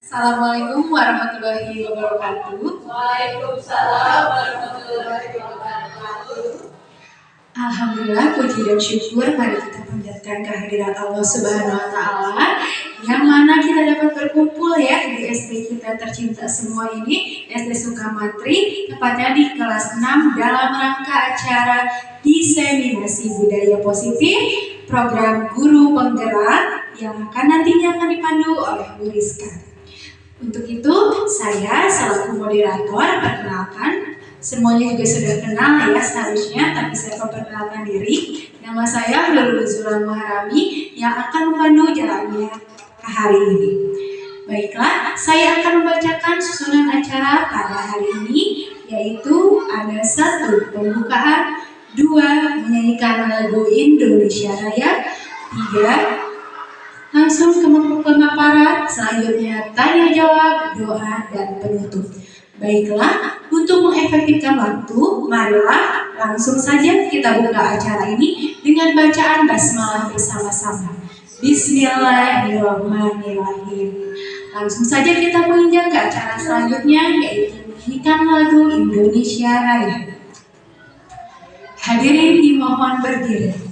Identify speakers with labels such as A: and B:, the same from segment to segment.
A: Assalamualaikum warahmatullahi wabarakatuh.
B: Waalaikumsalam warahmatullahi wabarakatuh.
A: Alhamdulillah, puji dan syukur mari kita panjatkan kehadirat Allah Subhanahu wa Ta'ala, yang mana kita dapat berkumpul ya di SD kita tercinta semua ini, SD Sukamantri, tepatnya di kelas 6 dalam rangka acara diseminasi budaya positif program guru penggerak yang akan dipandu oleh Bu Rizka. Untuk itu, saya selaku moderator perkenalkan, semuanya juga sudah kenal ya seharusnya, tapi saya memperkenalkan diri. Nama saya Nurul Zula Muharami yang akan memandu jalannya hari ini. Baiklah, saya akan membacakan susunan acara pada hari ini, yaitu ada 1. Pembukaan, 2. Menyanyikan lagu Indonesia Raya, 3. Langsung ke pemaparan, selanjutnya tanya jawab, doa, dan penutup. Baiklah, untuk mengefektifkan waktu, marilah langsung saja kita buka acara ini dengan bacaan basmalah bersama-sama. Bismillahirrahmanirrahim. Langsung saja kita menginjak ke acara selanjutnya, yaitu menyanyikan lagu Indonesia Raya. Hadirin dimohon berdiri.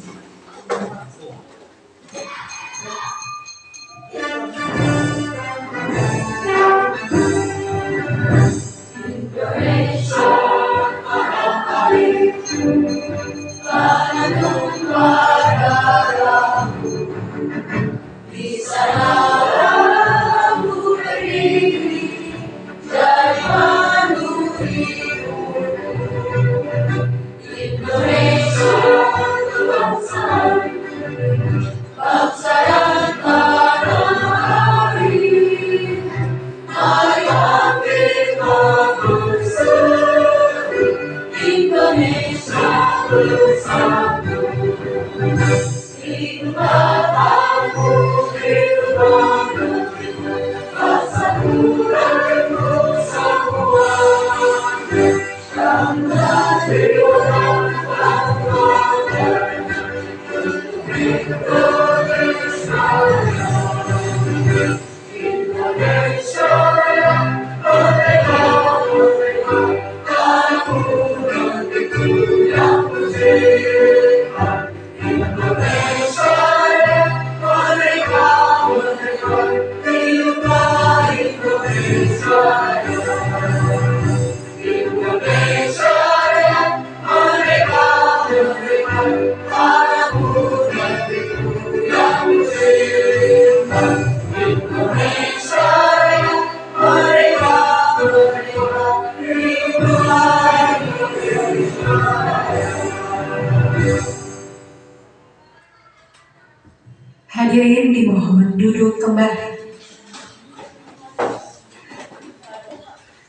A: Hadirin dimohon duduk kembali.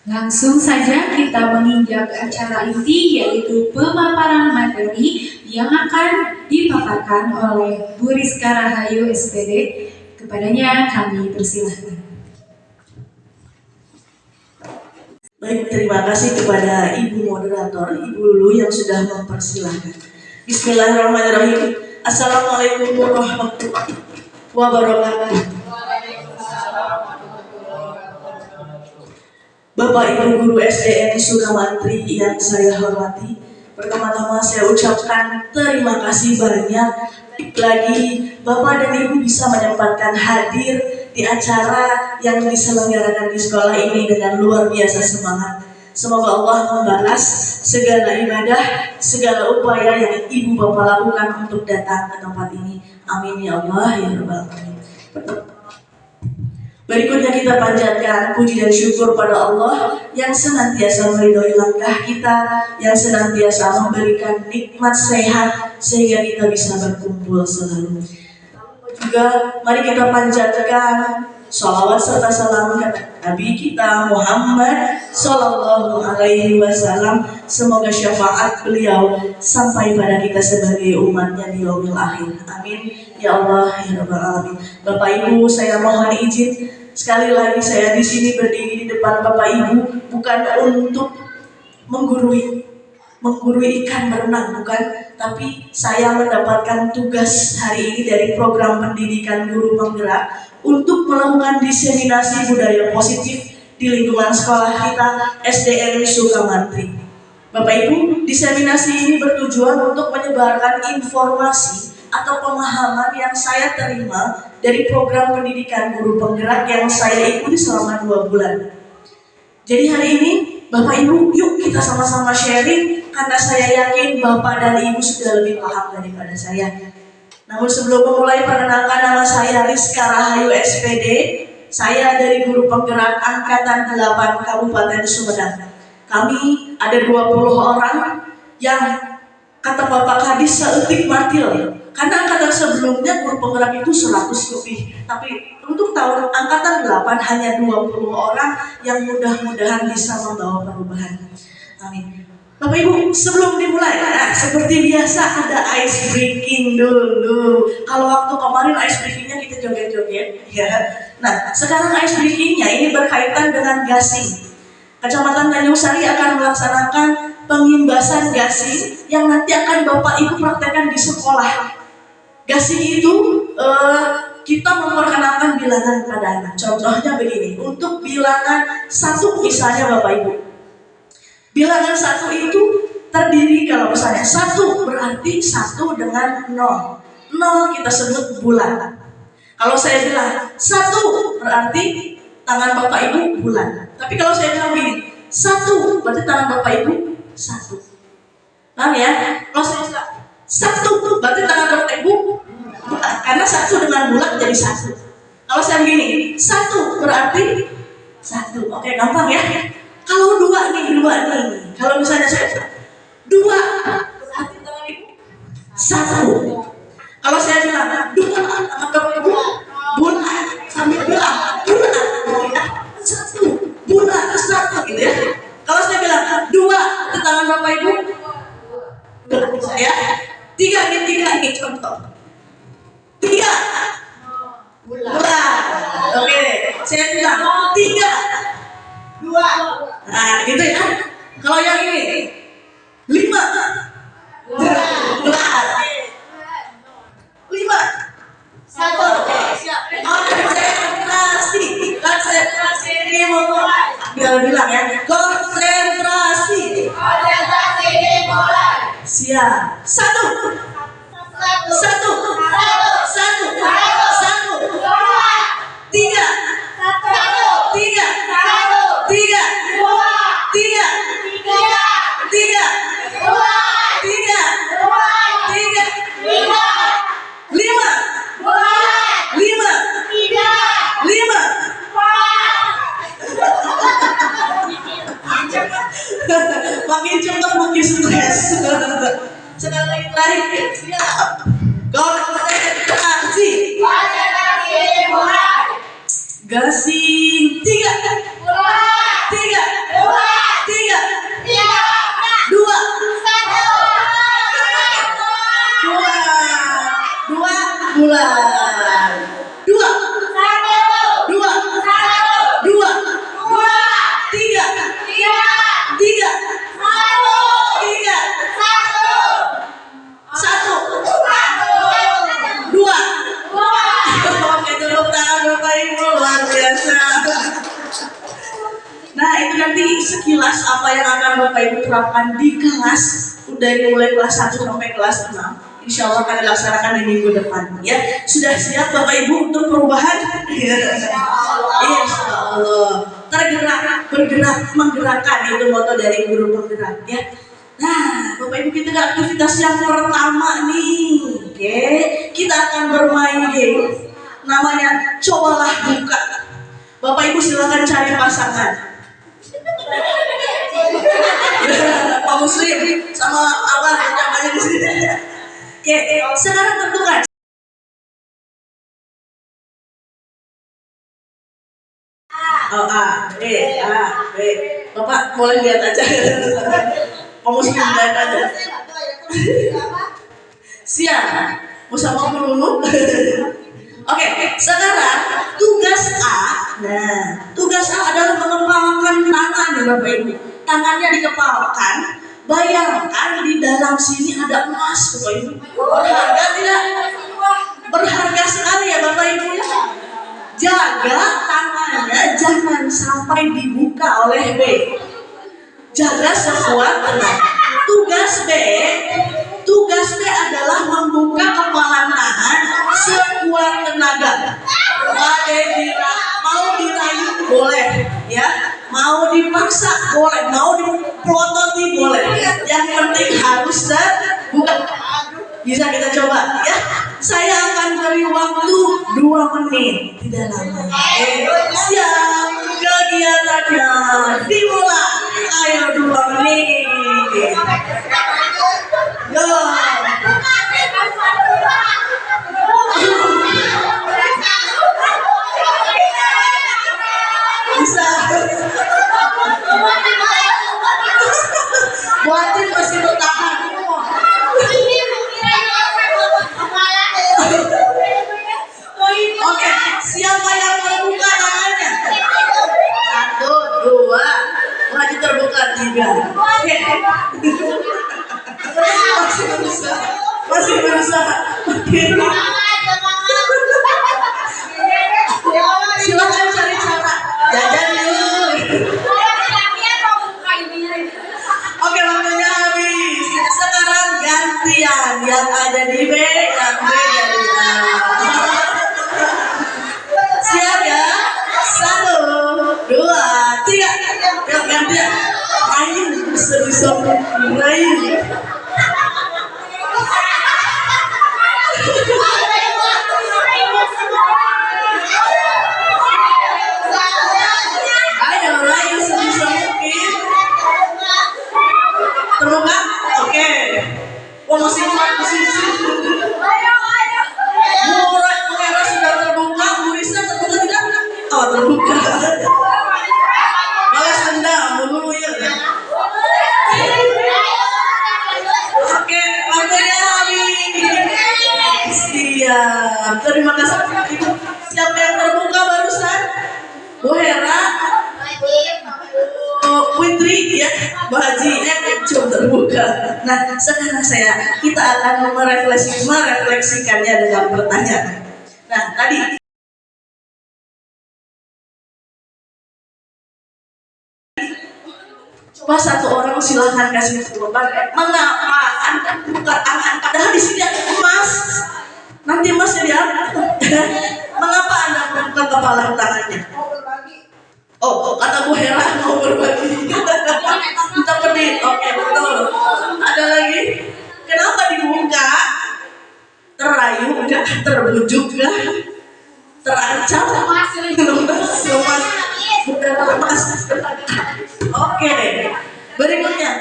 A: Langsung saja kita menginjak acara inti, yaitu pemaparan materi yang akan dipaparkan oleh Bu Rizka Rahayu SPD. Kepadanya kami persilahkan.
B: Baik, terima kasih kepada Ibu Moderator, Ibu Lulu yang sudah mempersilahkan. Bismillahirrahmanirrahim. Assalamualaikum warahmatullahi wabarakatuh. Bapak Ibu Guru SDN Sukamantri yang saya hormati, pertama-tama saya ucapkan terima kasih banyak lagi Bapak dan Ibu bisa menyempatkan hadir di acara yang diselenggarakan di sekolah ini dengan luar biasa semangat. Semoga Allah membalas segala ibadah, segala upaya yang Ibu Bapak lakukan untuk datang ke tempat ini. Amin ya Allah ya Rabbal Alamin. Berikutnya kita panjatkan puji dan syukur pada Allah yang senantiasa meridhoi langkah kita, yang senantiasa memberikan nikmat sehat sehingga kita bisa berkumpul selalu. Juga mari kita panjatkan sholawat serta salam kepada Nabi kita Muhammad Sallallahu Alaihi Wasallam. Semoga syafaat beliau sampai pada kita sebagai umatnya di yaumil akhir. Amin ya Allah ya Rabbal Alamin. Bapak Ibu, saya mohon izin sekali lagi saya di sini berdiri di depan Bapak Ibu bukan untuk menggurui ikan berenang, bukan, tapi saya mendapatkan tugas hari ini dari program pendidikan guru penggerak untuk melakukan diseminasi budaya positif di lingkungan sekolah kita SDN Sukamantri. Bapak Ibu, diseminasi ini bertujuan untuk menyebarkan informasi atau pemahaman yang saya terima dari program pendidikan guru penggerak yang saya ikuti selama 2 bulan. Jadi hari ini Bapak Ibu, yuk kita sama-sama sharing karena saya yakin Bapak dan Ibu sudah lebih paham daripada saya. Namun sebelum memulai, perkenalkan, nama saya Rizka Rahayu SPD. Saya dari guru penggerak Angkatan 8 Kabupaten Sumedang. Kami ada 20 orang yang kata Bapak Kadis seetik matil. Karena angkatan sebelumnya guru penggerak itu 100 lebih. Tapi untuk tahun angkatan 8 hanya 20 orang yang mudah-mudahan bisa membawa perubahan. Amin. Bapak Ibu, sebelum dimulai, seperti biasa ada ice breaking dulu. Kalau waktu kemarin ice breakingnya kita joget-joget, ya. Nah, sekarang ice breakingnya ini berkaitan dengan gasing. Kecamatan Tanjung Sari akan melaksanakan pengimbasan gasing yang nanti akan Bapak Ibu praktekkan di sekolah. Gasing itu kita memperkenalkan bilangan pada anak. Contohnya begini, untuk bilangan 1 misalnya Bapak Ibu. Bilangan 1 itu terdiri kalau misalnya 1 berarti 1 dengan 0. 0 kita sebut bulan. Kalau saya bilang 1 berarti tangan Bapak Ibu bulan. Tapi kalau saya bilang begini, 1 berarti tangan Bapak Ibu 1. Paham ya? Kalau saya bilang 1 berarti tangan Bapak Ibu bulan. Karena 1 dengan bulan jadi 1. Kalau saya begini, 1 berarti 1. Oke, gampang ya? Kalau 2 nih. Kalau misalnya saya bilang 2 berarti tangan Ibu 1. Kalau saya bilang 2 tangan Bapak Ibu bulan. Sambil bilang bulan. 1 bulan 1 gitu ya. Kalau saya bilang 2 itu tangan Bapak Ibu bulan saya. 3 nih contoh. 3 bulan. Oke, saya bilang 3 2. Nah, gitu ya. Kalau yang ini 5 bulan. 5 1. Siap. Konsentrasi dimulai. Bilang ya. Konsentrasi dimulai. Siap. 1 3 makin cepat makin stres. Sekali lagi tarik. Siap. Konsentrasi dimulai. Gasing 3 3 2 bulan. 2 Nah, itu nanti sekilas apa yang akan Bapak Ibu terapkan di kelas dari mulai kelas 1 sampai kelas 6. Insya Allah akan dilaksanakan di minggu depan. Ya, sudah siap Bapak Ibu untuk perubahan? Insya Allah. Tergerak, bergerak, menggerakkan itu moto dari guru penggerak. Ya. Nah, Bapak Ibu, kita ada aktivitas yang pertama nih. Oke, kita akan bermain game. Namanya cobalah buka. Bapak Ibu silakan cari pasangan. Pak Muslim sama Abah yang ada di sini. Oke, sekarang tentukan. A, B. Bapak boleh lihat aja. Pak Muslim lihat aja. Siap. Mau sama dulu. Oke, sekarang tugas A. Nah, tugas A adalah mengepalkan tangan nih Bapak Ibu. Tangannya dikepalkan. Bayangkan di dalam sini ada emas Bapak Ibu. Berharga tidak? Berharga sekali ya Bapak Ibu ya. Jaga tangannya jangan sampai dibuka oleh B. Jaga sekuat tenaga. Tugas B adalah membuka kepala tangan sekuat tenaga. Mau dirayu boleh, ya. Mau dipaksa boleh, mau dipelototi boleh. Yang penting harus terbuka. Bisa kita coba, ya. Saya akan beri waktu 2 menit, tidak lama. Siap, kegiatannya dimulai. Ayo 2 menit. Go. Bisa. Buatin masih bertahan. Oke, siapa yang membuka tangannya? 1, 2, maju terbuka 3. Oke. Masih berusaha. Oke. Silakan cari cara. Jajan yuk. Oke, waktunya habis. Sekarang gantian, yang ada di B, yang B dari A. Siap ya? 1, 2, 3. Yuk gantian. Ayo bisa rayu. Ayo rayu sebisa mungkin. Terbuka? Oke. Masih Murera sudah terbuka, Bu Risa terbuka tidak? Oh, terbuka. Balas dendam dulu ya. Oke, waktunya habis. Siap. Terima kasih Ibu. Siapa yang terbuka barusan? Bu Hera, Putri ya, Bu Haji coba terbuka. Nah, sekarang kita akan merefleksikannya dengan pertanyaan. Nah, tadi coba satu orang silahkan kasih jawaban. Mengapa Anda buka tangan? Padahal di sini ada emas. Nanti emas jadi apa? Mengapa Anda buka kepala tangannya? Oh, kata Bu Hera mau berbagi. Kita pedih. Oke, betul. Ada lagi? Kenapa dibuka? Terayu enggak? Terbujuk enggak? Terancam? Lemas. Bukan lemas. Oke. Berikutnya.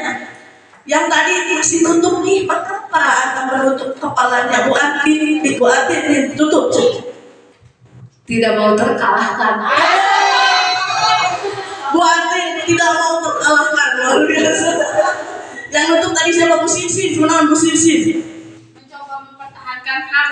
B: Yang tadi masih tutup nih. Mengapa Anda menutup kepalanya? Bu Ati, tutup.
A: Tidak mau terkalahkan.
B: Bu Ati tidak mau terkalahkan, luar biasa. Yang nutup tadi siapa? Bu Sinsin, kenalan Bu Sinsin.
A: Mencoba mempertahankan hak.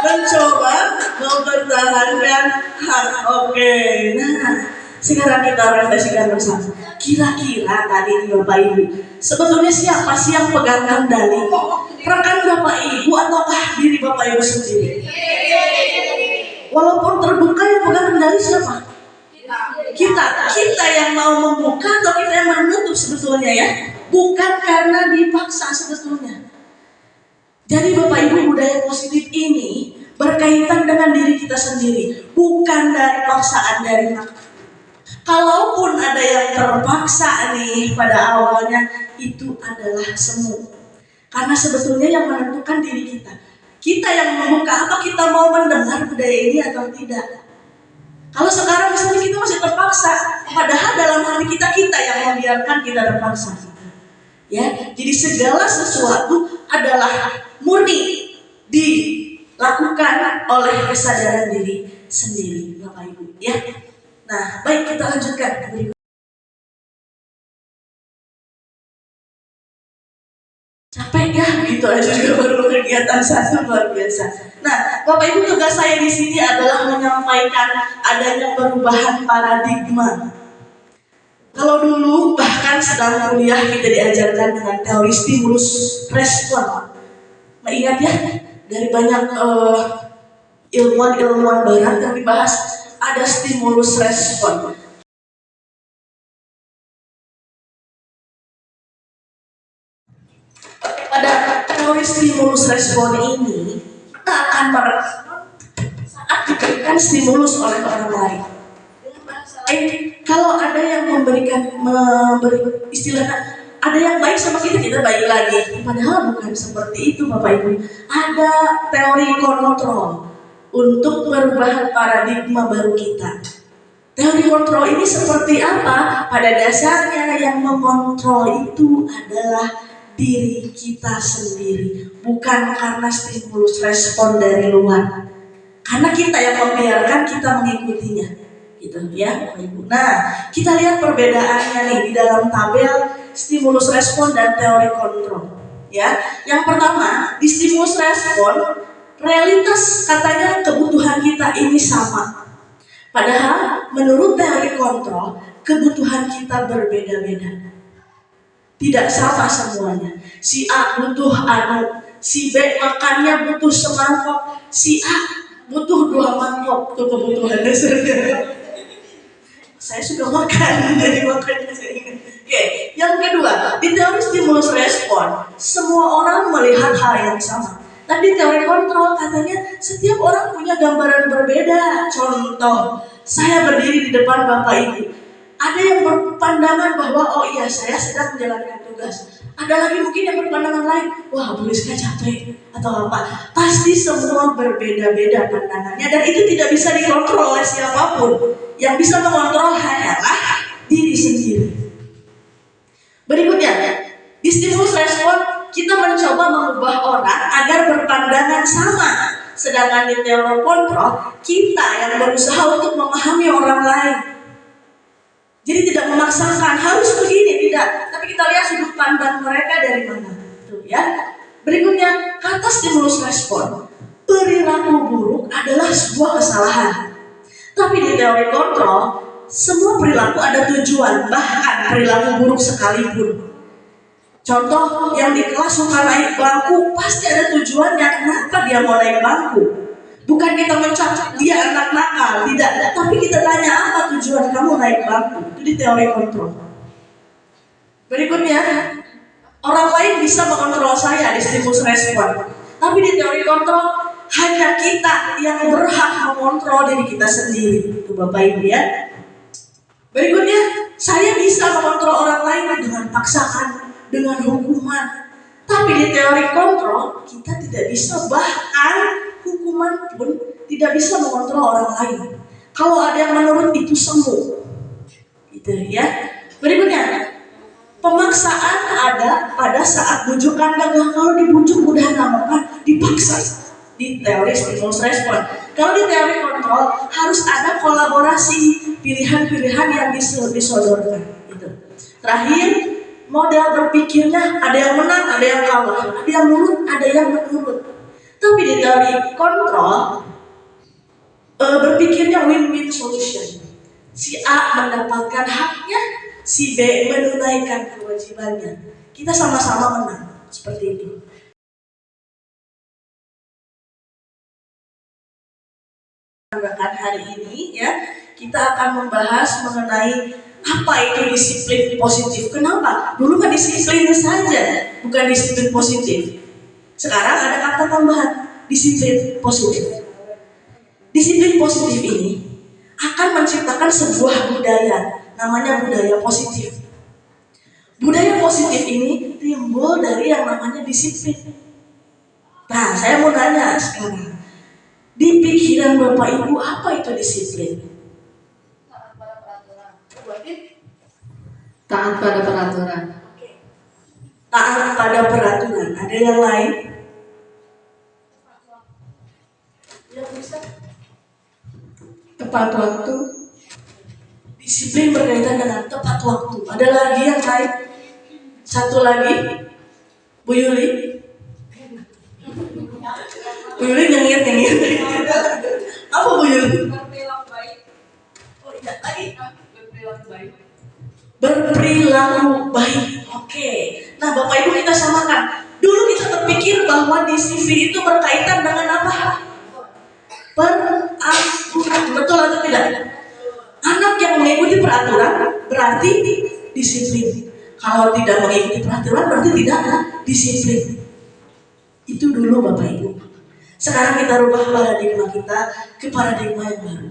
B: Mencoba mempertahankan hak. Oke. Nah, sekarang kita refleksikan bersama. Kira-kira tadi Bapak Ibu, sebetulnya siapa sih yang pegang kendali? Rekan Bapak Ibu ataukah diri Bapak Ibu sendiri? Walaupun terbuka yang pegang kendali siapa? Kita yang mau membuka atau kita yang menutup sebetulnya ya? Bukan karena dipaksa sebetulnya. Jadi Bapak Ibu, budaya positif ini berkaitan dengan diri kita sendiri, bukan dari paksaan dari makan. Kalaupun ada yang terpaksa nih pada awalnya, itu adalah semu. Karena sebetulnya yang menentukan diri kita. Kita yang membuka apa kita mau mendengar budaya ini atau tidak. Kalau sekarang misalnya kita masih terpaksa, padahal dalam hati kita yang membiarkan kita terpaksa. Ya, jadi segala sesuatu adalah murni dilakukan oleh kesadaran diri sendiri, Bapak Ibu. Ya, nah baik kita lanjutkan berikut. Capek ya, gitu aja juga baru kegiatan satu luar biasa. Nah, Bapak Ibu, tugas saya di sini adalah menyampaikan adanya perubahan paradigma. Kalau dulu bahkan sedang kuliah kita diajarkan dengan teori stimulus respon. Nah, ingat ya, dari banyak ilmuwan-ilmuwan barat yang dibahas ada stimulus respon. Pada teori stimulus respon ini, kita akan saat diberikan stimulus oleh orang lain. Dengan bahasa lain, kalau ada yang memberi istilahnya, ada yang baik sama kita, kita baik lagi. Padahal bukan seperti itu, Bapak Ibu. Ada teori kontrol untuk perubahan paradigma baru kita. Teori kontrol ini seperti apa? Pada dasarnya yang mengontrol itu adalah diri kita sendiri, bukan karena stimulus respon dari luar. Karena kita yang membiarkan, kita mengikutinya, gitu ya, Bapak Ibu. Nah, kita lihat perbedaannya nih di dalam tabel stimulus respon dan teori kontrol. Ya, yang pertama di stimulus respon, realitas katanya kebutuhan kita ini sama. Padahal menurut teori kontrol, kebutuhan kita berbeda-beda. Tidak sama semuanya. Si A butuh si B makannya butuh semangkok, si A butuh 2 mangkok, itu kebutuhan dasarnya. Saya suka makan, jadi makannya saya ingat. Oke, yang kedua, di teori stimulus respon, semua orang melihat hal yang sama. Tapi teori kontrol katanya setiap orang punya gambaran berbeda. Contoh, saya berdiri di depan Bapak Ibu. Ada yang berpandangan bahwa oh iya saya sedang menjalankan tugas. Ada lagi mungkin yang berpandangan lain, wah Bu Rizka capek atau apa. Pasti semua berbeda-beda pandangannya dan itu tidak bisa dikontrol oleh siapapun. Yang bisa mengontrol hanyalah diri sendiri. Berikutnya, di stimulus respon kita mencoba mengubah orang agar berpandangan sama. Sedangkan di teori kontrol kita yang berusaha untuk memahami orang lain. Jadi tidak memaksakan harus begini, tidak. Tapi kita lihat sudut pandang mereka dari mana. Tuh ya. Berikutnya, kata stimulus respon, perilaku buruk adalah sebuah kesalahan. Tapi di teori kontrol, semua perilaku ada tujuan, bahkan perilaku buruk sekalipun. Contoh, yang di kelas suka naik bangku, pasti ada tujuannya. Kenapa dia mau naik bangku? Bukan kita mencap dia anak nakal, tidak. Tapi kita tanya apa tujuan kamu naik bangku. Itu di teori kontrol. Berikutnya, orang lain bisa mengontrol saya di stimulus respon. Tapi di teori kontrol, hanya kita yang berhak mengontrol diri kita sendiri. Itu Bapak Ibu ya. Berikutnya, saya bisa mengontrol orang lain dengan paksaan, dengan hukuman. Tapi di teori kontrol, kita tidak bisa, bahkan hukuman pun tidak bisa mengontrol orang lain. Kalau ada yang menurut itu semu, gitu ya. Berikutnya, pemaksaan ada pada saat bujukan gagal. Kalau dibujuk mudah nggak dipaksa di teori stimulus respon. Kalau di teori kontrol harus ada kolaborasi, pilihan-pilihan yang disodorkan. Gitu. Terakhir, model berpikirnya ada yang menang, ada yang kalah, ada yang nurut, ada yang menurut. Tapi di teori kontrol berpikirnya win-win solution. Si A mendapatkan haknya, si B menunaikan kewajibannya. Kita sama-sama menang, seperti itu. Hari ini ya, kita akan membahas mengenai apa itu disiplin positif. Kenapa? Dulu kan disiplin saja, bukan disiplin positif. Sekarang ada kata tambahan, disiplin positif. Disiplin positif ini akan menciptakan sebuah budaya, namanya budaya positif. Budaya positif ini timbul dari yang namanya disiplin. Nah, saya mau nanya sekarang, di pikiran Bapak Ibu apa itu disiplin?
A: Taat pada peraturan.
B: Taat pada peraturan. Ada yang lain? Yang bisa?
A: Tepat waktu.
B: Disiplin berkaitan dengan tepat waktu. Ada lagi yang lain? Satu lagi, Bu Yuli. Bu Yuli nyengir. Apa Bu Yuli?
C: Berperilaku baik.
B: Oh iya, lagi.
C: Berperilaku baik.
B: Berperilaku baik. Oke. Nah, Bapak Ibu kita samakan. Dulu kita berpikir bahwa disiplin itu berkaitan dengan apa? peraturan. Betul atau tidak? Anak yang mengikuti peraturan berarti disiplin. Kalau tidak mengikuti peraturan berarti tidak disiplin. Itu dulu Bapak Ibu. Sekarang kita rubah paradigma kita ke paradigma yang baru.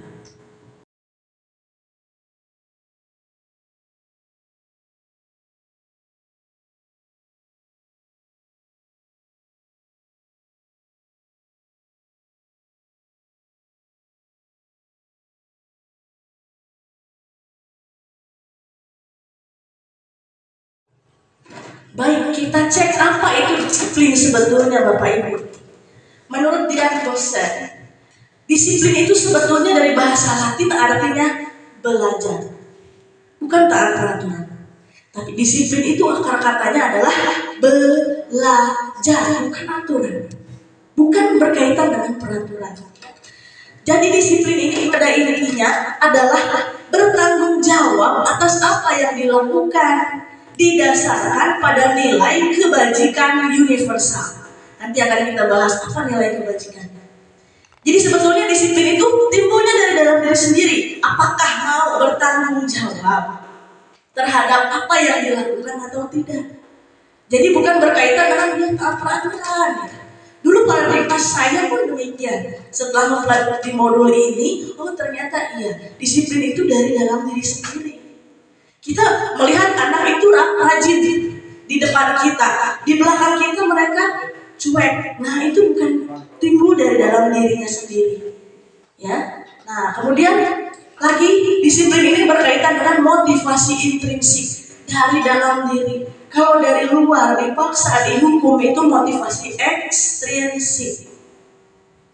B: Baik, kita cek apa itu disiplin sebetulnya Bapak Ibu. Menurut Dian Bosset, disiplin itu sebetulnya dari bahasa Latin artinya belajar, bukan taat peraturan. Tapi disiplin itu akar katanya adalah belajar, bukan aturan, bukan berkaitan dengan peraturan. Jadi disiplin ini pada intinya adalah bertanggung jawab atas apa yang dilakukan, didasarkan pada nilai kebajikan universal. Nanti akan kita bahas apa nilai kebajikan. Jadi sebetulnya disiplin itu timbulnya dari dalam diri sendiri. Apakah mau bertanggung jawab terhadap apa yang dilakukan atau tidak. Jadi bukan berkaitan dengan peraturan. Dulu paradigma saya pun demikian. Setelah mempelajari modul ini, oh ternyata iya, disiplin itu dari dalam diri sendiri. Kita melihat anak itu rajin di depan kita, di belakang kita mereka cuek. Nah itu bukan timbul dari dalam dirinya sendiri, ya. Nah kemudian lagi disiplin ini berkaitan dengan motivasi intrinsik dari dalam diri. Kalau dari luar dipaksa dihukum itu motivasi ekstrinsik.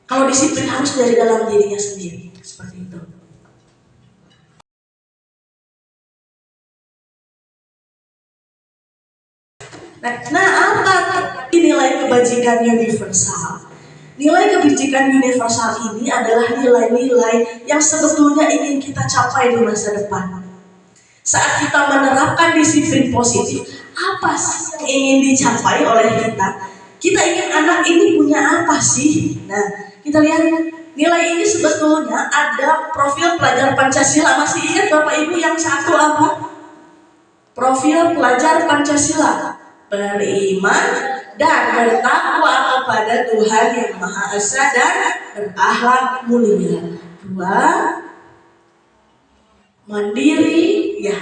B: Kalau disiplin harus dari dalam dirinya sendiri, seperti itu. Nah, apa nilai kebajikan universal? Nilai kebajikan universal ini adalah nilai-nilai yang sebetulnya ingin kita capai di masa depan. Saat kita menerapkan disiplin positif, apa sih yang ingin dicapai oleh kita? Kita ingin anak ini punya apa sih? Nah, kita lihat nilai ini sebetulnya ada profil pelajar Pancasila. Masih ingat Bapak Ibu yang satu apa? Profil pelajar Pancasila. Beriman dan bertakwa kepada Tuhan yang Maha Esa dan berakhlak mulia. 2. Mandiri, ya,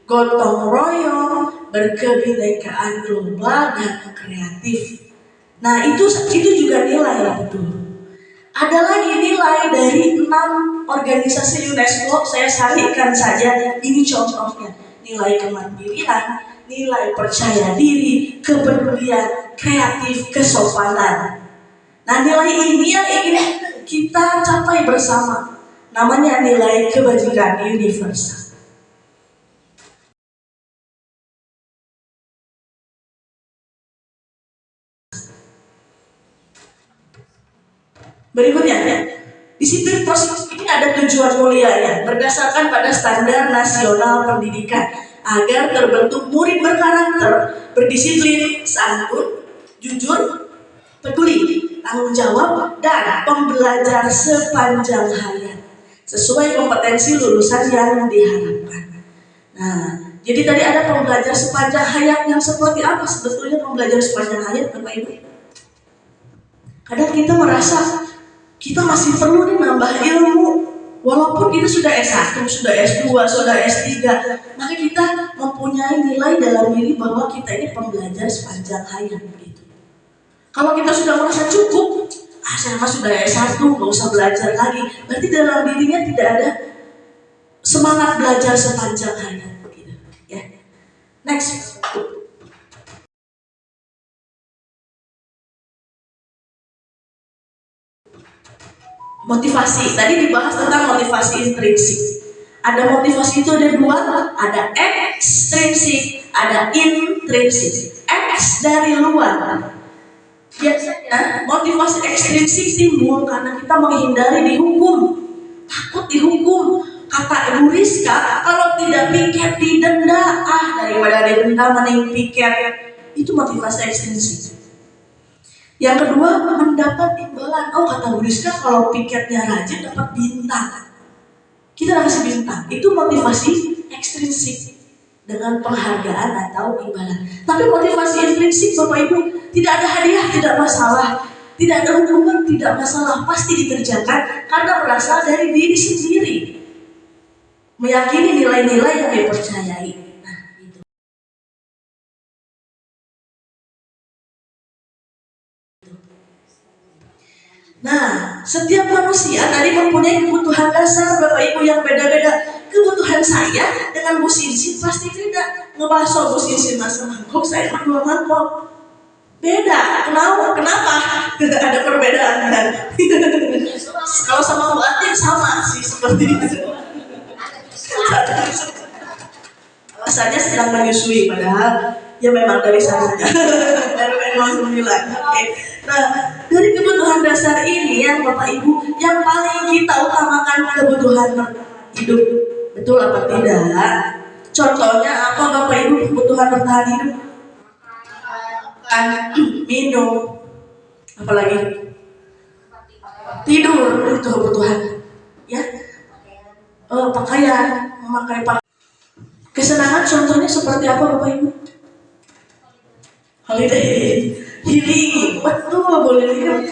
B: gotong royong, berkebinekaan global dan kreatif. Nah itu juga nilai ya betul. Ada lagi nilai dari 6 organisasi UNESCO. Saya sarikan saja. Ini contohnya. Nilai kemandirian, nilai percaya diri, kepedulian, kreatif, kesopanan. Nah nilai ini yang ingin kita capai bersama. Namanya nilai kebajikan universal. Berikutnya, disiplin positif ini ada tujuan mulianya berdasarkan pada standar nasional pendidikan agar terbentuk murid berkarakter, berdisiplin, santun, jujur, peduli, tanggung jawab, dan pembelajar sepanjang hayat sesuai kompetensi lulusan yang diharapkan. Nah, jadi tadi ada pembelajar sepanjang hayat yang seperti apa sebetulnya pembelajar sepanjang hayat Bapak Ibu? Kadang kita merasa kita masih perlu nih nambah ilmu, walaupun kita sudah S1, sudah S2, sudah S3, maka kita mempunyai nilai dalam diri bahwa kita ini pembelajar sepanjang hayat begitu. Kalau kita sudah merasa cukup, saya sudah S1, nggak usah belajar lagi, berarti dalam dirinya tidak ada semangat belajar sepanjang hayat begitu. Ya. Next. Motivasi, tadi dibahas tentang motivasi intrinsik. Ada motivasi itu ada 2, ada ekstrinsik, ada intrinsik. X dari luar. Biasanya motivasi ekstrinsik timbul karena kita menghindari dihukum, takut dihukum. Kata Ibu Rizka, kalau tidak piket didenda, daripada didenda mending piket. Itu motivasi ekstrinsik. Yang kedua, mendapat imbalan imbalan. Oh, kata Bu Rizka kalau piketnya rajin dapat bintang. Kita kasih bintang. Itu motivasi ekstrinsik dengan penghargaan atau imbalan. Tapi motivasi intrinsik Bapak Ibu, tidak ada hadiah tidak masalah, tidak ada hukuman tidak masalah, pasti dikerjakan karena berasal dari diri sendiri, meyakini nilai-nilai yang dipercayai. Nah, itu. Nah, setiap manusia tadi mempunyai kebutuhan dasar Bapak Ibu yang beda-beda. Kebutuhan saya dengan Bu Sinsin pasti beda. Ngebahas Bu Sinsin masa mangkok, saya mah 2 mangkok. Beda. Kenapa? Ada perbedaan kan? Kalau sama Bu Atin sama sih seperti itu. Alasannya sedang menyusui, padahal ya memang dari sananya. Baru langsung bilang. Oke. Nah, dari kebutuhan dasar ini yang Bapak Ibu, yang paling kita utamakan kebutuhan hidup. Betul apa tidak? Contohnya apa Bapak Ibu kebutuhan bertahan hidup? Minum, apalagi tidur, itu kebutuhan. Ya, pakaian, memakai pakaian. Kesenangan contohnya seperti apa Bapak Ibu? Holiday, healing, betul boleh lihat.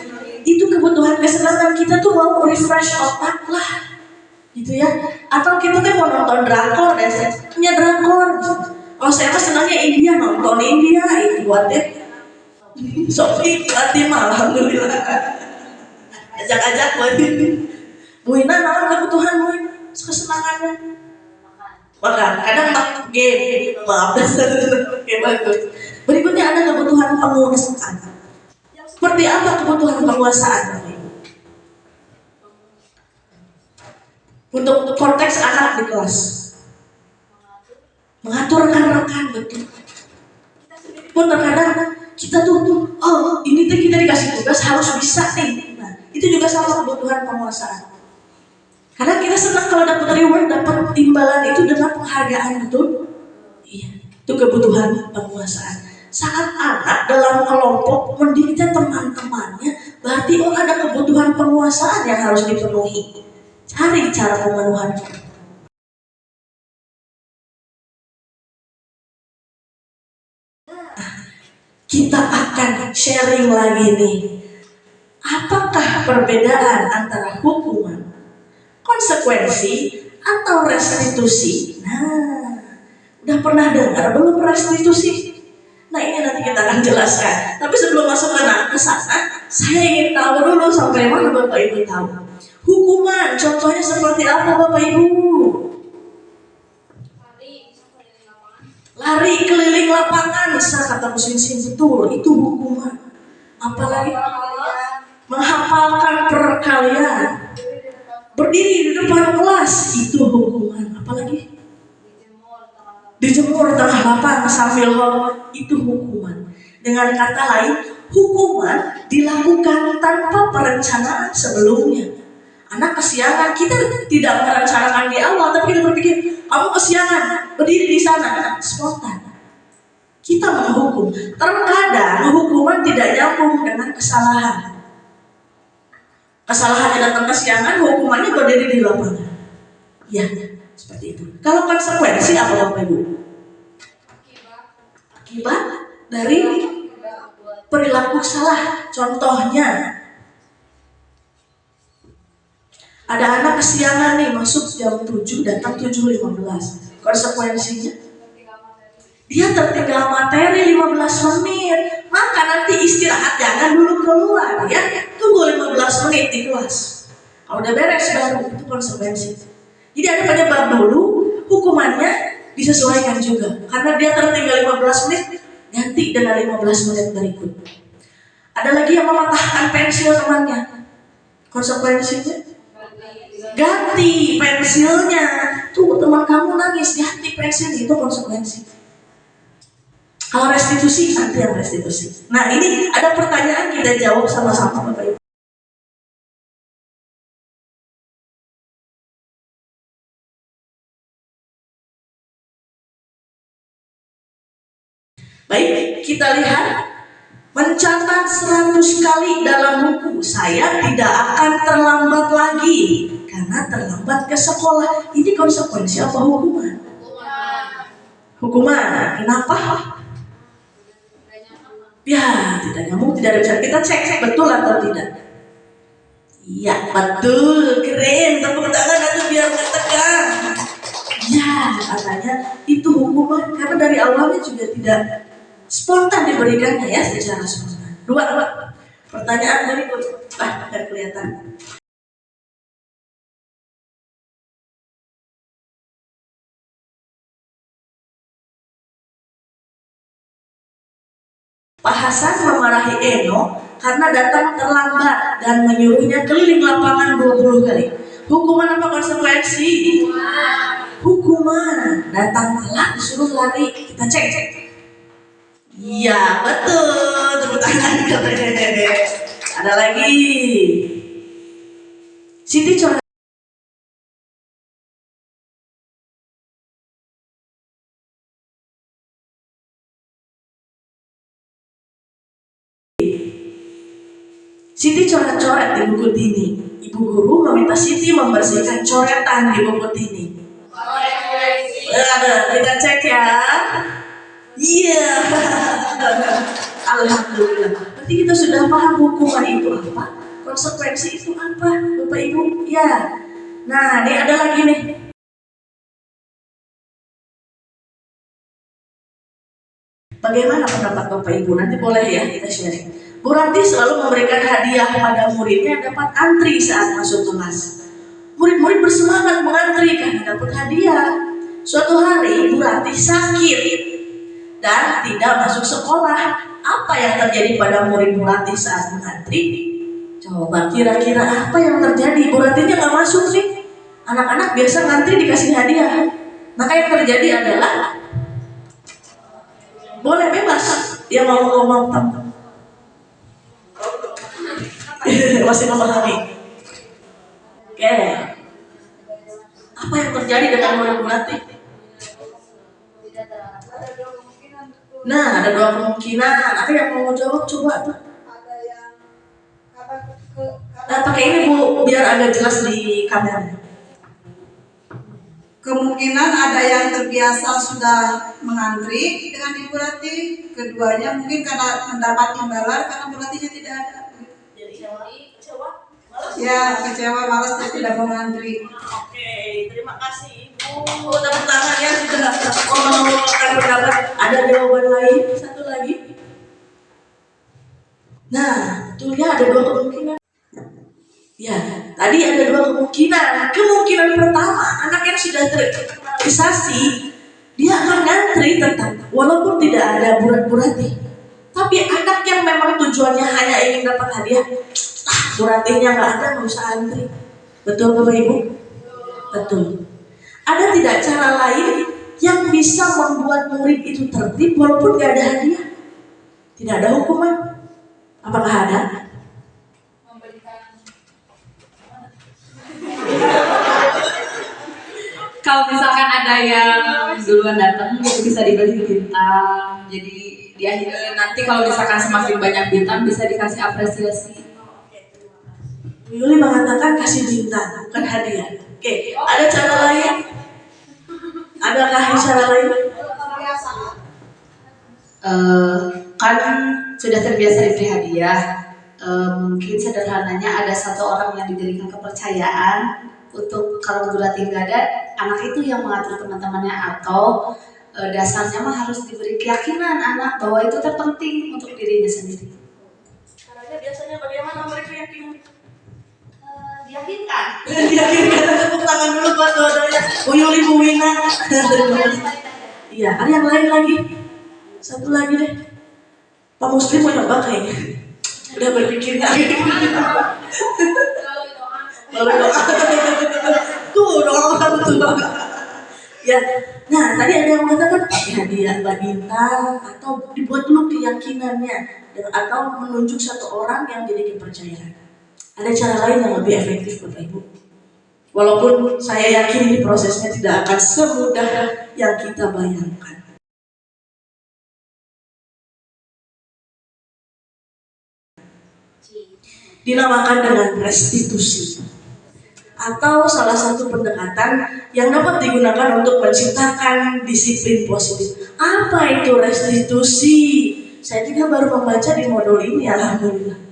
B: Itu kebutuhan kesenangan kita tuh mau refresh otak lah, gitu ya. Atau kita tuh mau nonton drakor, punya drakor. Oh saya mah senangnya India, nonton India itu buat deh. Sofi Fatimah, alhamdulillah. Ajak-ajak buat ini. Bu Ina, naon kebutuhan Bu Ina? Kesenangannya. Makan, kadang game, maaf dasar. Oke, bagus. Berikutnya ada kebutuhan penguasaan. Seperti apa kebutuhan penguasaan? Untuk konteks anak di kelas, mengatur rekan-rekan, betul. Pun terkadang kita tuh, oh ini tuh kita dikasih tugas harus bisa nih. Nah, itu juga sama kebutuhan penguasaan. Karena kita senang kalau dapat reward, dapat imbalan itu dengan penghargaan, betul? Iya, itu kebutuhan penguasaan. Saat anak dalam kelompok mendikte teman-temannya, berarti ada kebutuhan penguasaan yang harus dipenuhi. Cari cara pemenuhannya. Kita akan sharing lagi nih. Apakah perbedaan antara hukuman, konsekuensi, atau restitusi? Nah, udah pernah dengar belum restitusi? Nah ini nanti kita akan jelaskan. Tapi sebelum masuk ke sana, saya ingin tahu dulu sampai mana Bapak Ibu tahu. Hukuman, contohnya seperti apa Bapak Ibu? Lari keliling lapangan, bisa kata Bu Sinsin, betul, itu hukuman. Apalagi menghafalkan perkalian, berdiri di depan kelas, itu hukuman. Apalagi dijemur tengah lapangan sambil hot, itu hukuman. Dengan kata lain, hukuman dilakukan tanpa perencanaan sebelumnya. Anak kesiangan, kita tidak merencanakan di awal, tapi kita berpikir, kamu kesiangan, berdiri di sana, spontan. Kita menghukum. Terkadang hukuman tidak nyambung dengan kesalahan. Kesalahannya datang kesiangan, hukumannya berdiri di lapangan. Ya, seperti itu. Kalau konsekuensi apa Bapak Ibu? Akibat dari perilaku salah. Contohnya, ada anak kesiangan nih, masuk jam 7, datang 7.15. Konsekuensinya, dia tertinggal materi 15 menit. Maka nanti istirahat, jangan dulu keluar ya. Tunggu 15 menit di kelas. Kalau udah beres baru, itu konsekuensi. Jadi ada penyebab dulu, hukumannya disesuaikan juga. Karena dia tertinggal 15 menit, ganti dengan 15 menit berikut. Ada lagi yang mematahkan pensil temannya. Konsekuensinya, ganti pensilnya. Tuh teman kamu nangis, ganti pensilnya, itu konsekuensi. Kalau restitusi, nanti yang restitusi. Nah ini ada pertanyaan, kita jawab sama-sama Bapak Ibu. Baik, kita lihat. Mencatat 100 kali dalam buku saya tidak akan terlambat lagi karena terlambat ke sekolah. Ini konsekuensi apa hukuman? Hukuman. Kenapa? Ya, tidak nyambung, tidak ada bisa. Kita cek betul atau tidak. Iya, betul. Keren. Tepuk tangan atau biar tegang. Ya, katanya itu hukuman karena dari awalnya juga tidak spontan diberikannya ya, secara spontan. Dua. Pertanyaan berikut. Akan kelihatan. Pak Hasan memarahi Eno karena datang terlambat dan menyuruhnya keliling lapangan 20 kali. Hukuman apa konsekuensi? Hukuman. Datang telat disuruh lari. Kita cek. Iya, betul. Tepuk tangan. Ada lagi. Siti coba. Siti coret-coret di buku Tini. Ibu guru meminta Siti membersihkan coretan di buku Tini. Kita cek ya. Iya. Alhamdulillah. Berarti kita sudah paham hukuman itu apa, konsekuensi itu apa, Bapak Ibu. Ya. Nah, ini ada lagi nih. Bagaimana pendapat Bapak Ibu? Nanti boleh ya kita sharing. Bu Ranti selalu memberikan hadiah pada muridnya yang dapat antri saat masuk kelas. Murid-murid bersemangat mengantri karena dapat hadiah. Suatu hari Bu Ranti sakit dan tidak masuk sekolah. Apa yang terjadi pada murid Bu Ranti saat mengantri? Coba kira-kira apa yang terjadi? Bu Rantinya nggak masuk sih. Anak-anak biasa ngantri dikasih hadiah. Maka yang terjadi adalah boleh bebas. Dia mau ngomong tamu. Masih memahami. Oke. Apa yang terjadi dengan murid Bu Ranti? Nah, ada dua kemungkinan. Ada yang mau jawab? Coba tuh. Nah, pakai ini Bu, biar agak jelas di kamera.
D: Kemungkinan ada yang terbiasa sudah mengantri dengan Ibu Ranti. Keduanya mungkin karena mendapat imbalan karena Bu Rantinya tidak ada. Ya, kecewa, malas dan tidak mau ngantri.
B: Oke, terima kasih Ibu. Tepuk tangan ya sudah mengeluarkan pendapat. Ada jawaban lain? Satu lagi. Nah, betulnya ada dua kemungkinan. Ya, tadi ada dua kemungkinan. Kemungkinan pertama, anak yang sudah terrealisasi, dia akan ngantri tetap, walaupun tidak ada Bu Ranti. Tapi anak yang memang tujuannya hanya ingin dapat hadiah, Bu Rantinya nggak ada, nggak usah antri. Betul Bapak Ibu? Betul. Ada tidak cara lain yang bisa membuat murid itu tertib walaupun nggak ada hadiah? Tidak ada hukuman? Apakah ada?
C: Kalau misalkan ada yang duluan datang, itu bisa diberi bintang. Jadi dia nanti kalau misalkan semakin banyak bintang bisa dikasih apresiasi.
B: Yuli mengatakan kasih bintang, bukan hadiah. Oke, ada cara lain? Adakah cara lain?
C: Kan sudah terbiasa diberi hadiah. Mungkin sederhananya ada satu orang yang diberikan kepercayaan untuk kalau Bu Ranti nggak ada, anak itu yang mengatur teman-temannya, atau dasarnya mah harus diberi keyakinan anak bahwa itu terpenting untuk dirinya sendiri.
B: Caranya biasanya bagaimana mereka yakin?
C: Diyakinkan.
B: Diyakinkan, tepuk tangan dulu buat dua-duanya. Bu Yuli, Bu Wina. Iya, ada yang lain lagi? Satu lagi deh. Pak Muslim mau nyoba kayaknya. Udah berpikir nggak? Melalui doa. Tuh doa tuh. Ya, nah tadi ada yang mengatakan hadiah bintang atau dibuat dulu keyakinannya, atau menunjuk satu orang yang jadi kepercayaan. Ada cara lain yang lebih efektif Bapak Ibu. Walaupun saya yakin ini prosesnya tidak akan semudah yang kita bayangkan. dinamakan dengan restitusi, atau salah satu pendekatan yang dapat digunakan untuk menciptakan disiplin positif. Apa itu restitusi? Saya juga baru membaca di modul ini, alhamdulillah.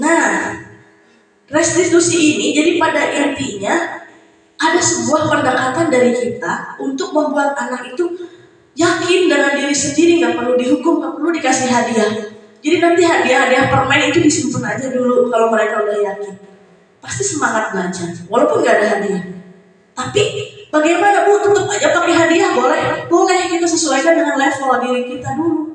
B: Nah, restitusi ini jadi pada intinya ada sebuah pendekatan dari kita untuk membuat anak itu yakin dengan diri sendiri, nggak perlu dihukum, nggak perlu dikasih hadiah. Jadi nanti hadiah permen itu disimpan aja dulu kalau mereka udah yakin. Pasti semangat belajar, walaupun nggak ada hadiah. Tapi bagaimana Bu? Tetap aja pakai hadiah, boleh? Boleh, kita sesuaikan dengan level diri kita dulu.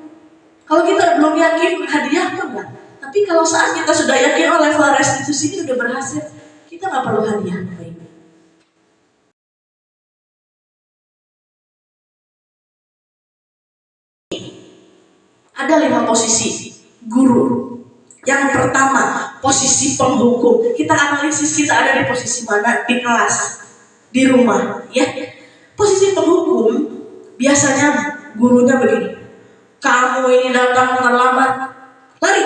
B: Kalau kita belum yakin, hadiah enggak. Tapi kalau saat kita sudah yakin, level restitusi ini udah berhasil, kita nggak perlu hadiah. Baik. Ada 5 posisi guru. Yang pertama, posisi penghukum. Kita analisis kita ada di posisi mana, di kelas, di rumah, ya. Posisi penghukum biasanya gurunya begini. Kamu ini datang terlambat, lari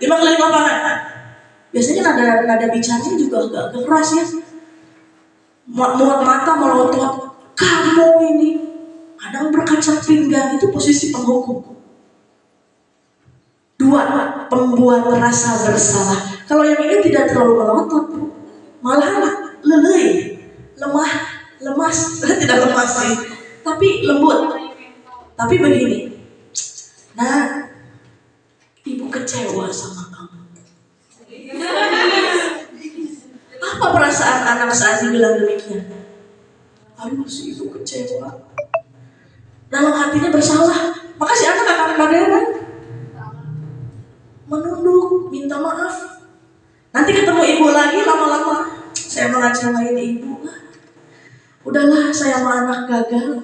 B: 5 keliling lapangan. Biasanya nada bicaranya juga agak keras ya. Muat mata melotot. Kamu ini ada berkaca pinggang, itu posisi penghukum. 2, pembuat rasa bersalah. Kalau yang ini tidak terlalu melotot, malah lelei, lemas, tidak lemas sih, tapi lembut. Tapi begini, nah, ibu kecewa sama kamu. Apa perasaan anak saat dibilang demikian? Aduh, si ibu kecewa. Dalam hatinya bersalah, maka si anak akan bagaimana? Menunduk, minta maaf. Nanti ketemu ibu lagi, lama-lama saya mengecewain ibu. Udahlah, saya sama anak gagal.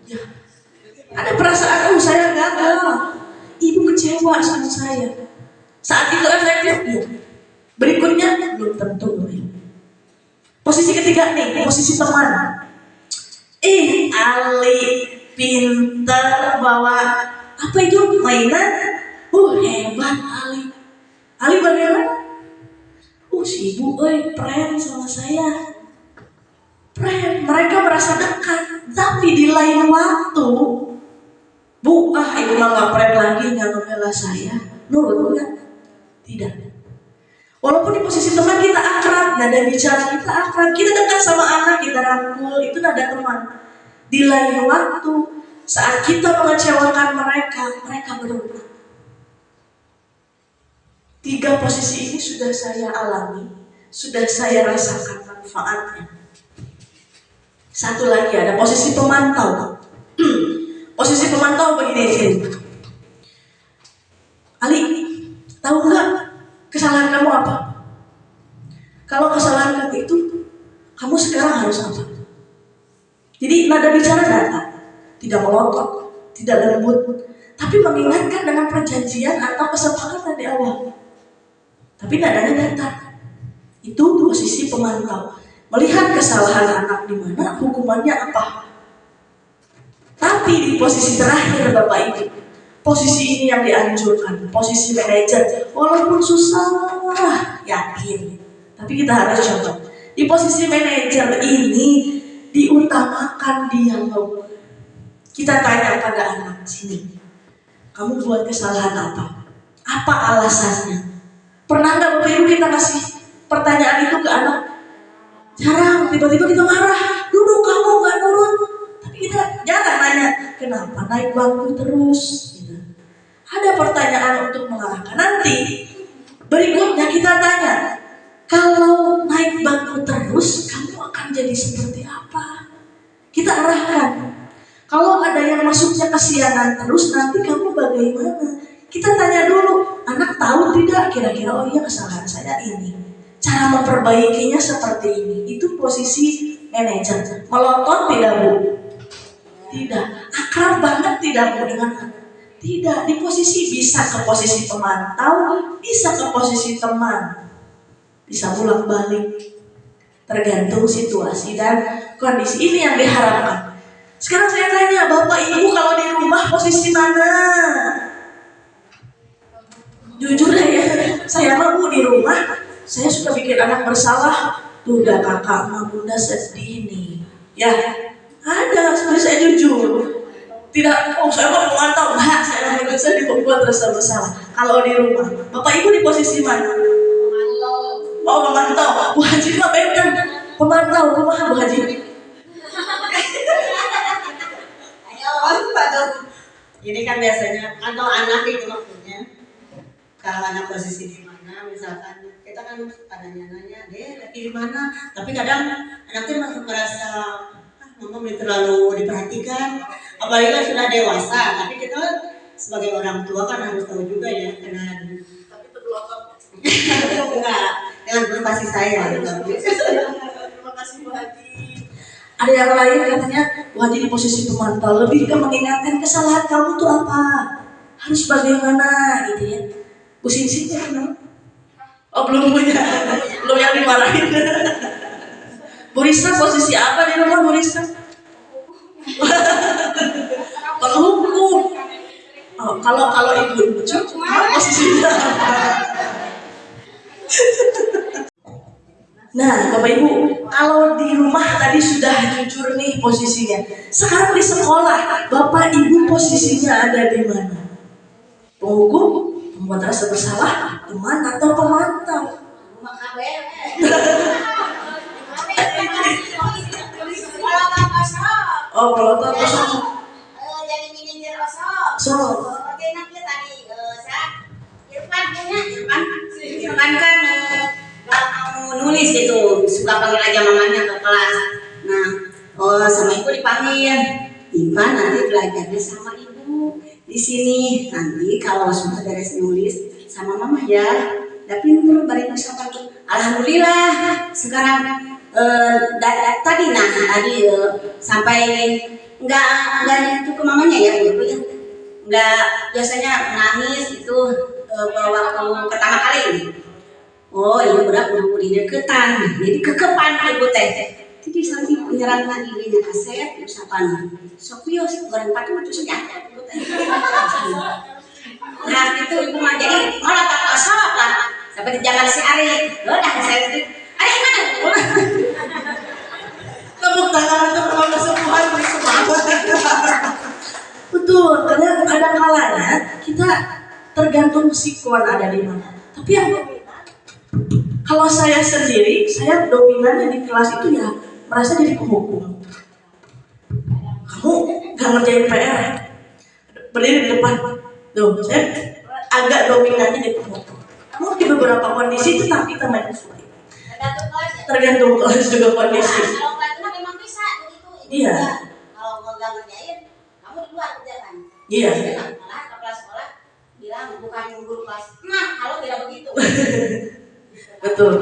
B: Ya. Ada perasaan, saya gagal. Ibu kecewa sama saya. Saat itu efektif, ya. Berikutnya belum tentu. Posisi ketiga nih, posisi teman. Ali pinter bawa apa itu, mainan. Hebat Ali. Ali bagaimana? Si ibu, pren sama saya. Pren, mereka merasa dekat. Tapi di lain waktu, Bu, ibu mah gak pren lagi, gak ngebela saya. Nurut enggak? Tidak. Walaupun di posisi teman kita akrab, nada bicara kita akrab, kita dekat sama anak, kita rangkul, itu nada teman. Di lain waktu, saat kita mengecewakan mereka berubah. 3 posisi ini sudah saya alami, sudah saya rasakan manfaatnya. Satu lagi ada posisi pemantau. Posisi pemantau begini. Ali, tahu nggak kesalahan kamu apa? Kalau kesalahan kamu itu, kamu sekarang harus apa? Jadi nada bicara datang, tidak melotot, tidak lembut, tapi mengingatkan dengan perjanjian atau kesepakatan di awal. Tapi nadanya datar. Itu posisi pemantau. Melihat kesalahan anak di mana, hukumannya apa. Tapi di posisi terakhir Bapak Ibu, posisi ini yang dianjurkan, posisi manajer. Walaupun susah, yakin. Tapi kita harus coba. Di posisi manajer ini diutamakan dialog. Kita tanya pada anak sini, kamu buat kesalahan apa? Apa alasannya? Pernah nggak Bapak Ibu kita kasih pertanyaan itu ke anak? Jarang, tiba-tiba kita marah. Duduk kamu nggak nurut. Tapi kita jarang nanya, kenapa naik bangku terus? Gitu. Ada pertanyaan untuk mengarahkan. Nanti berikutnya kita tanya, kalau naik bangku terus, kamu akan jadi seperti apa? Kita arahkan. Kalau ada yang masuknya kesianan terus, nanti kamu bagaimana? Kita tanya dulu, anak tahu tidak kira-kira, iya kesalahan saya ini. Cara memperbaikinya seperti ini. Itu posisi manajer. Melotot tidak Bu? Tidak. Akrab banget tidak Bu dengan anak? Tidak. Di posisi bisa ke posisi pemantau, bisa ke posisi teman. Bisa bolak-balik. Tergantung situasi dan kondisi. Ini yang diharapkan. Sekarang saya tanya, Bapak Ibu kalau di rumah posisi mana? Jujur ya, saya mah Bu di rumah, saya suka bikin anak bersalah. Tuh udah kakak mah bunda sedih nih. Ya, ada, saya jujur. Tidak, saya mah memantau, nah, saya merasa dibuat rasa bersalah. Kalau di rumah, Bapak Ibu di posisi mana? Oh, memantau. Bu Haji mah beda. Pemantau, rumah Bu Haji.
E: Ini kan biasanya kan kalau anak itu maksudnya kalau anak posisi di mana misalkan kita kan suka nanya-nanya deh lagi di mana, tapi kadang anaknya masih merasa mama belum terlalu diperhatikan, apalagi kan sudah dewasa, tapi kita sebagai orang tua kan harus tahu juga ya karena
B: Tapi terbelakang.
E: enggak dengan penuh kasih sayang.
B: Terima kasih Bu Haji. Ada yang lain katanya Bu Haji di posisi pemantau, lebih ke mengingatkan kesalahan kamu tuh apa, harus bagaimana gitu ya. Bu Sinsin ya kenal? Oh belum punya, belum yang dimarahin. Bu Risa posisi apa di rumah Bu Risa? Penghukum. Oh, kalau ibu posisinya. Nah, Bapak Ibu, kalau di rumah tadi sudah jujur nih posisinya. Sekarang di sekolah, Bapak Ibu posisinya ada di mana? Penghukum, membuat rasa bersalah, teman atau pemantau? Oh, kalau tahu kosong.
E: Jadi manajer osok.
B: So,
E: Oke, nanti tadi Irfan kan nggak mau nulis gitu, suka panggil aja mamanya ke kelas. Nah, sama ibu dipanggil. Irfan nanti belajarnya sama ibu di sini. Nanti kalau sudah beres nulis sama mama ya. Tapi menurut bari usapan tuh, alhamdulillah sekarang tadi sampai nggak itu ke mamanya ya ibu ya. Nggak biasanya nangis itu waktu pertama kali ini. Oh iya udah deketan, jadi kekepan ibu teh. Jadi sampai menyerangkan dirinya kaset, usapan. Sopios goreng patung itu senjata ibu teh. Nah itu ibu mah jadi malah tak asal lah. Sampai jangan si Ari, udah saya Ari mana?
B: tepuk tangan untuk keluarga kesembuhan di semangat. Betul, karena ada kalanya kita tergantung sikon ada di mana. Tapi yang kalau saya sendiri, saya dominannya di kelas itu ya merasa jadi penghukum. Kamu gak ngerjain PR, berdiri di depan. Tuh, saya agak dominannya di penghukum. Kamu di beberapa kondisi itu tapi kita menyesuaikan. Tergantung kelas juga kondisi.
E: Kalau pelajaran memang bisa begitu.
B: Iya.
E: Kalau nggak ngerjain, kamu di luar kerjaan.
B: Iya.
E: Malah kepala sekolah bilang bukan guru kelas. Nah, kalau tidak begitu.
B: Betul.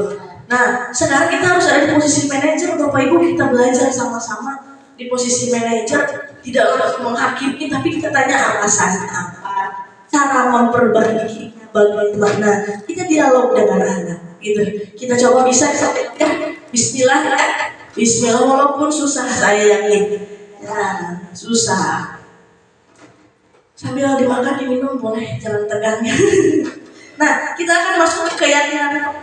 B: Nah, sekarang kita harus ada di posisi manajer, Bapak Ibu, kita belajar sama-sama di posisi manajer, tidak menghakimi, tapi kita tanya alasannya apa, cara memperbaiki bagaimana, kita dialog dengan anak, gitu. Kita coba bisa ya, Bismillah, ya. Bismillah walaupun susah saya yakin, ya susah. Sambil dimakan diminum boleh, jangan tegang. Nah, kita akan masuk ke keyakinan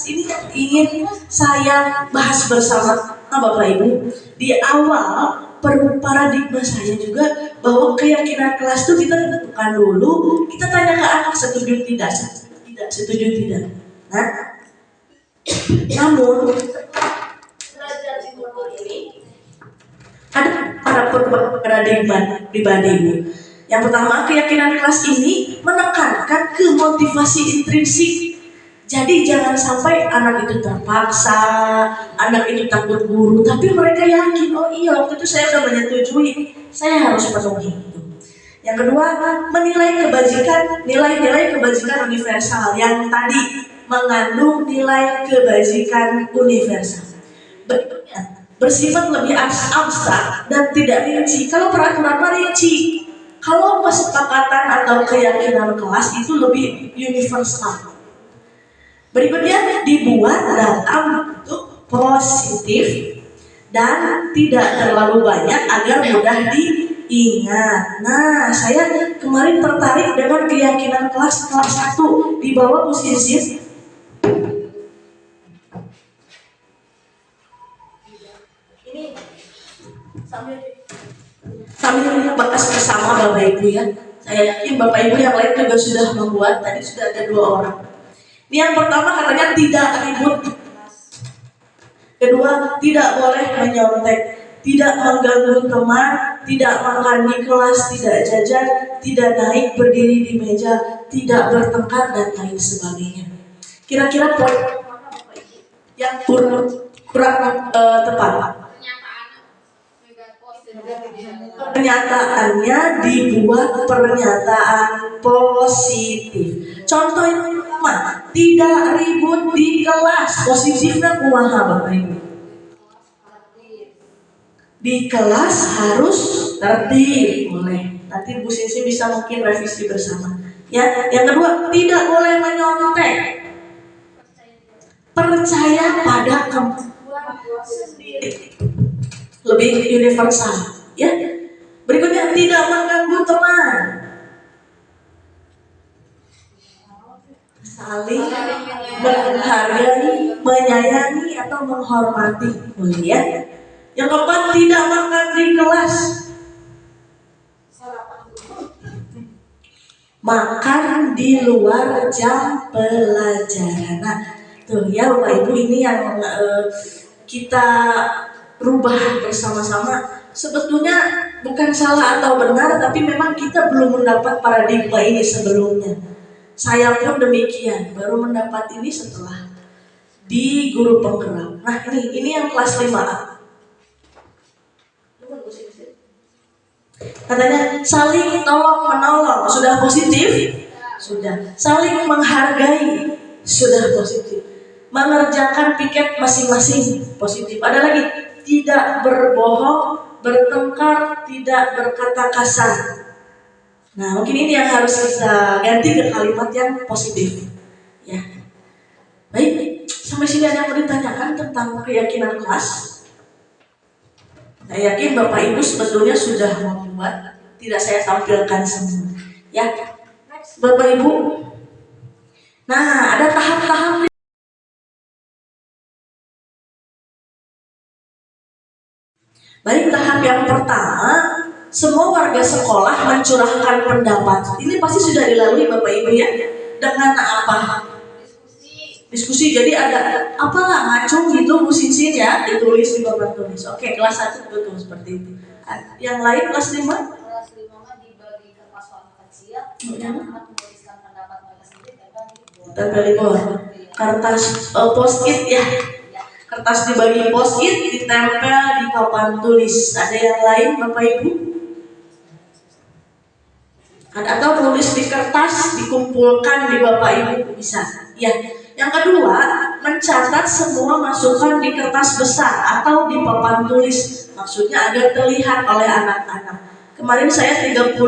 B: ini yang ingin saya bahas bersama Bapak Ibu. Di awal paradigma saya juga bahwa keyakinan kelas itu kita tentukan dulu, kita tanya ke anak setuju tidak, setuju tidak. Nah, namun belajar di buku ini ada para paradigma pribadi Ibu. Yang pertama, keyakinan kelas ini menekankan ke motivasi intrinsik. Jadi jangan sampai anak itu terpaksa, anak itu takut guru, tapi mereka yakin, oh iya waktu itu saya sudah menyetujui, saya harus penuhi itu. Yang kedua, menilai kebajikan, nilai-nilai kebajikan universal yang tadi mengandung nilai kebajikan universal. Bersifat lebih abstrak dan tidak rinci. Kalau peraturan rinci, kalau kesepakatan atau keyakinan kelas itu lebih universal. Berikutnya dibuat dalam bentuk positif dan tidak terlalu banyak agar mudah ingat. Nah, saya kemarin tertarik dengan keyakinan kelas 1 di bawah Bu Sinsin. Ini sambil bahas bersama Bapak Ibu ya. Saya yakin Bapak Ibu yang lain juga sudah membuat. Tadi sudah ada 2 orang. Ini yang pertama katanya tidak ribut. Kedua, tidak boleh menyontek, tidak mengganggu teman, tidak makan di kelas, tidak jajan, tidak naik berdiri di meja, tidak bertengkar dan lain sebagainya. Kira-kira poin yang kurang tepat. Pernyataannya dibuat pernyataan positif. Contoh yang pertama, tidak ribut di kelas. Positifnya kumaha Bapak Ibu? Di kelas harus tertib. Boleh. Nanti Bu Sisi bisa mungkin revisi bersama. Ya, yang kedua, tidak boleh menyontek. Percaya pada kemampuan sendiri. Lebih universal, ya. Berikutnya, tidak mengganggu teman. Saling menghargai, menyayangi atau menghormati, boleh ya. Yang keempat, tidak makan di kelas. Makan di luar jam pelajaran. Nah, tuh ya Bapak Ibu, ini yang kita rubah bersama-sama. Sebetulnya bukan salah atau benar, tapi memang kita belum mendapat paradigma ini sebelumnya. Saya pun demikian, baru mendapat ini setelah di guru penggerak. Nah, ini yang kelas 5A. Katanya saling tolong menolong, sudah positif? Sudah. Saling menghargai, sudah positif. Mengerjakan piket masing-masing, positif. Ada lagi, tidak berbohong, bertengkar, tidak berkata kasar. Nah, mungkin ini yang harus kita ganti ke kalimat yang positif. Ya. Baik, sampai sini ada yang mau ditanyakan tentang keyakinan kelas? Saya yakin Bapak Ibu sebetulnya sudah membuat, tidak saya tampilkan semua. Ya, Bapak Ibu. Nah, ada tahap-tahap. Baik, tahap yang pertama, semua warga sekolah mencurahkan pendapat. Ini pasti sudah dilalui Bapak Ibu ya. Dengan apa? Diskusi. Jadi ada apalah ngacung gitu Bu Sinsin ya, ditulis di papan tulis. Oke, kelas 1 betul seperti itu. Yang lain kelas 5?
C: Kelas 5 mah dibagi ke kelas kecil, anak-anak menuliskan pendapat mereka sendiri
B: tempel di bawah. Kertas post-it ya. Kertas dibagi post-it, ditempel di papan tulis. Ada yang lain Bapak Ibu? Atau tulis di kertas, dikumpulkan di Bapak Ibu bisa. Ya. Yang kedua, mencatat semua masukan di kertas besar atau di papan tulis. Maksudnya agar terlihat oleh anak-anak. Kemarin saya 39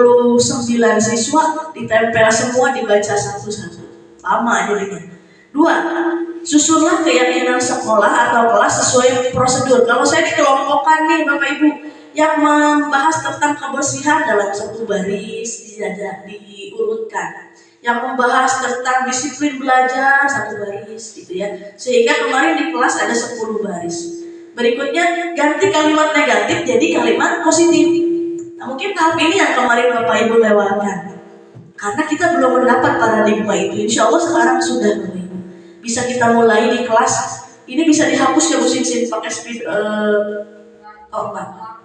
B: siswa, ditempel semua, dibaca satu-satu. Lama jadinya. 2, susunlah keyakinan sekolah atau kelas sesuai prosedur. Kalau saya dikelompokkan nih Bapak Ibu, yang membahas tentang kebersihan dalam satu baris diurutkan. Yang membahas tentang disiplin belajar satu baris gitu ya. Sehingga kemarin di kelas ada 10 baris. Berikutnya ganti kalimat negatif jadi kalimat positif. Nah, mungkin tahap ini yang kemarin Bapak Ibu lewatkan. Karena kita belum mendapat paradigma itu. Insya Allah sekarang sudah Bapak Ibu. Bisa kita mulai di kelas. Ini bisa dihapus ya Bu Sinsin pakai speed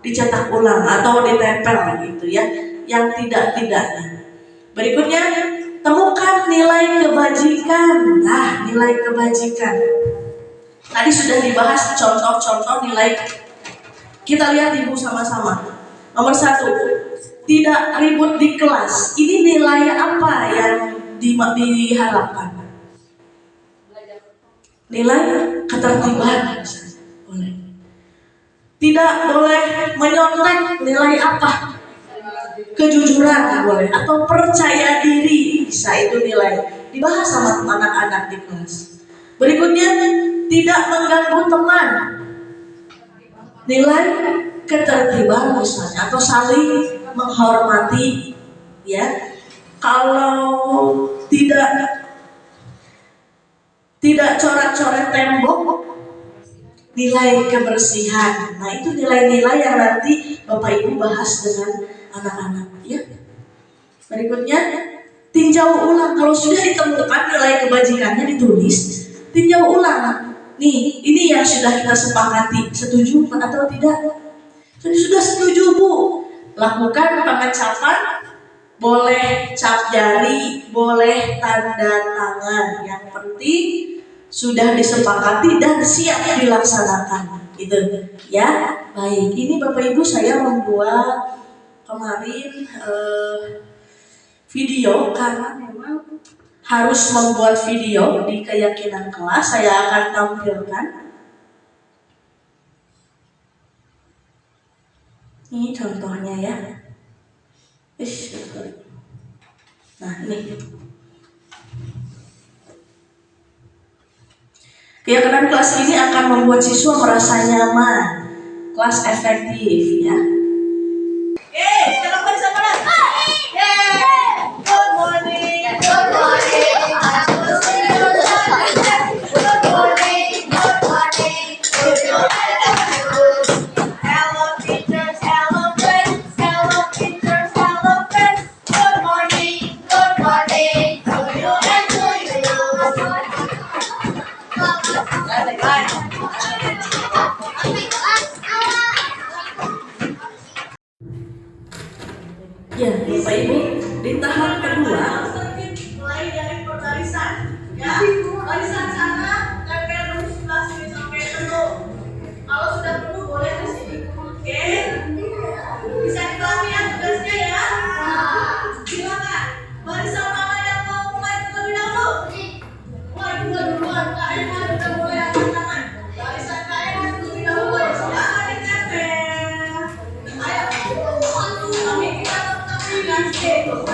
B: dicetak ulang atau ditempel gitu ya. Yang tidak-tidaknya. Berikutnya, temukan nilai kebajikan. Nah, nilai kebajikan. Tadi sudah dibahas contoh-contoh nilai. Kita lihat Ibu sama-sama. Nomor 1, tidak ribut di kelas. Ini nilai apa yang diharapkan? Nilai ketertiban. Boleh. Tidak boleh menyontek. Nilai apa? Kejujuran boleh, atau percaya diri, bisa itu nilai. Dibahas sama anak-anak di kelas. Berikutnya, tidak mengganggu teman. Nilai ketertiban misalnya, atau saling menghormati, ya. Kalau tidak coret-coret tembok, nilai kebersihan. Nah, itu nilai-nilai yang nanti Bapak Ibu bahas dengan anak-anak, ya. Berikutnya, tinjau ulang. Kalau sudah ditemukan nilai kebajikannya ditulis, tinjau ulang. Nih, ini yang sudah kita sepakati. Setuju atau tidak? Sudah setuju, Bu. Lakukan pengecapan, boleh cap jari, boleh tanda tangan. Yang penting sudah disepakati dan siap dilaksanakan. Gitu, ya. Baik, ini Bapak Ibu saya membuat kemarin video karena memang harus membuat video di keyakinan kelas. Saya akan tampilkan. Ini contohnya, ya. Nah, ini keyakinan kelas ini akan membuat siswa merasa nyaman, kelas efektif, ya.
E: Sekarang bersama lagi. Good morning. Good morning. Good morning. Good morning. Hello teachers, hello friends, hello teachers, hello friends. Good morning. Good morning. To you and to you.
B: Ya, Bapak Ibu, di tahap kedua,
E: Mulai dari perbarisan, ya. Barisan sana tempel terus sebelah sini sampai penuh. Kalau sudah penuh boleh di sini. Oke. Bisa dipahami ya tugasnya, ya. Silakan. Barisan mana yang mau mulai terlebih dahulu? Mulai duluan. Kak Emma sudah mulai angkat tangan. Barisan Kak Emma terlebih dahulu. Silakan ditempel. Ayo. Kami kita tetap di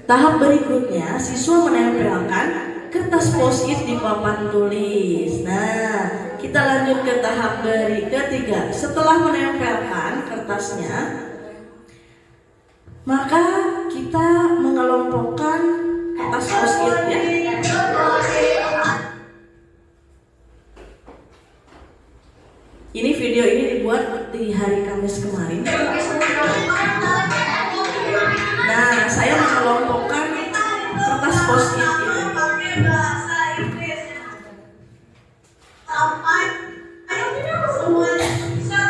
B: tahap berikutnya, siswa menempelkan kertas post-it di papan tulis. Nah, kita lanjut ke tahap ketiga. Setelah menempelkan kertasnya, maka kita mengelompokkan kertas post-it-nya. Ini video ini dibuat di hari Kamis kemarin. Nah, saya mengelompokkan kertas post-it itu.
E: pakai bahasa Inggris. Sampai ayo semuanya bisa.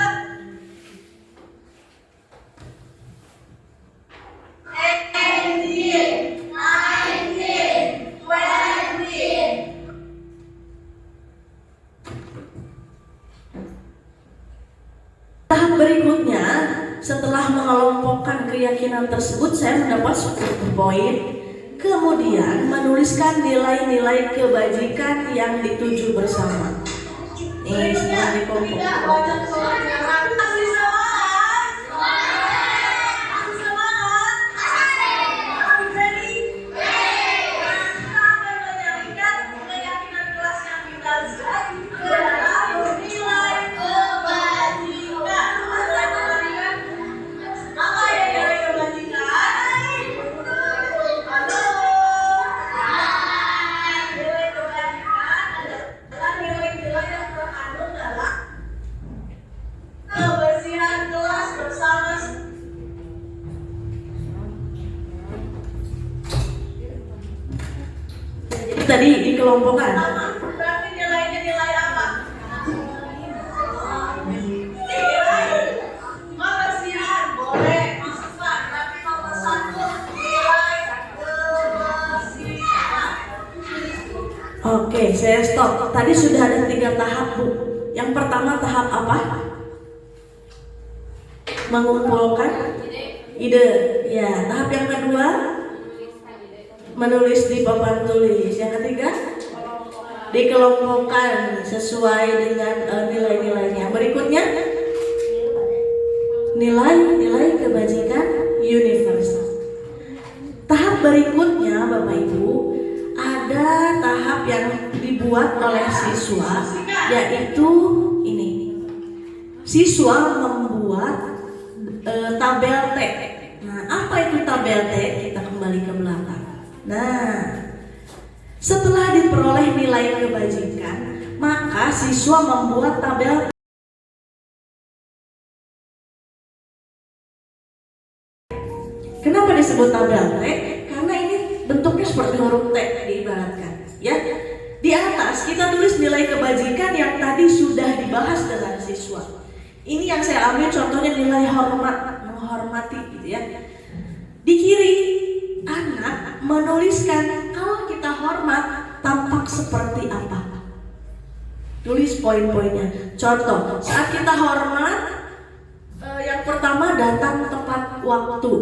B: Tahap berikutnya, setelah mengelompokkan keyakinan tersebut, saya mendapat 10 poin. Kemudian menuliskan nilai-nilai kebajikan yang dituju bersama. Ini semua dikelompokkan. Tadi dikelompokkan.
E: Berarti nilainya nilai apa? Kebersihan boleh masukkan, tapi nomor 1 nilai kebersihan.
B: Oke, saya stop. Tadi sudah ada 3 tahap, Bu. Yang pertama tahap apa? Mengumpulkan ide. Ya, tahap yang kedua menulis di papan tulis. Yang ketiga dikelompokkan sesuai dengan nilai-nilainya. Berikutnya nilai-nilai kebajikan universal. Tahap tahap berikutnya Bapak Ibu, ada tahap yang dibuat oleh siswa, yaitu ini. Siswa membuat tabel T. Nah, apa itu tabel T? Kita kembali ke belakang. Nah, setelah diperoleh nilai kebajikan, maka siswa membuat tabel. Kenapa disebut tabel T? Karena ini bentuknya seperti huruf T diibaratkan, ya. Di atas kita tulis nilai kebajikan yang tadi sudah dibahas dengan siswa. Ini yang saya ambil contohnya nilai hormat, menghormati gitu ya. Di kiri anak menuliskan kalau kita hormat tampak seperti apa. Tulis poin-poinnya. Contoh, saat kita hormat, yang pertama datang tepat waktu,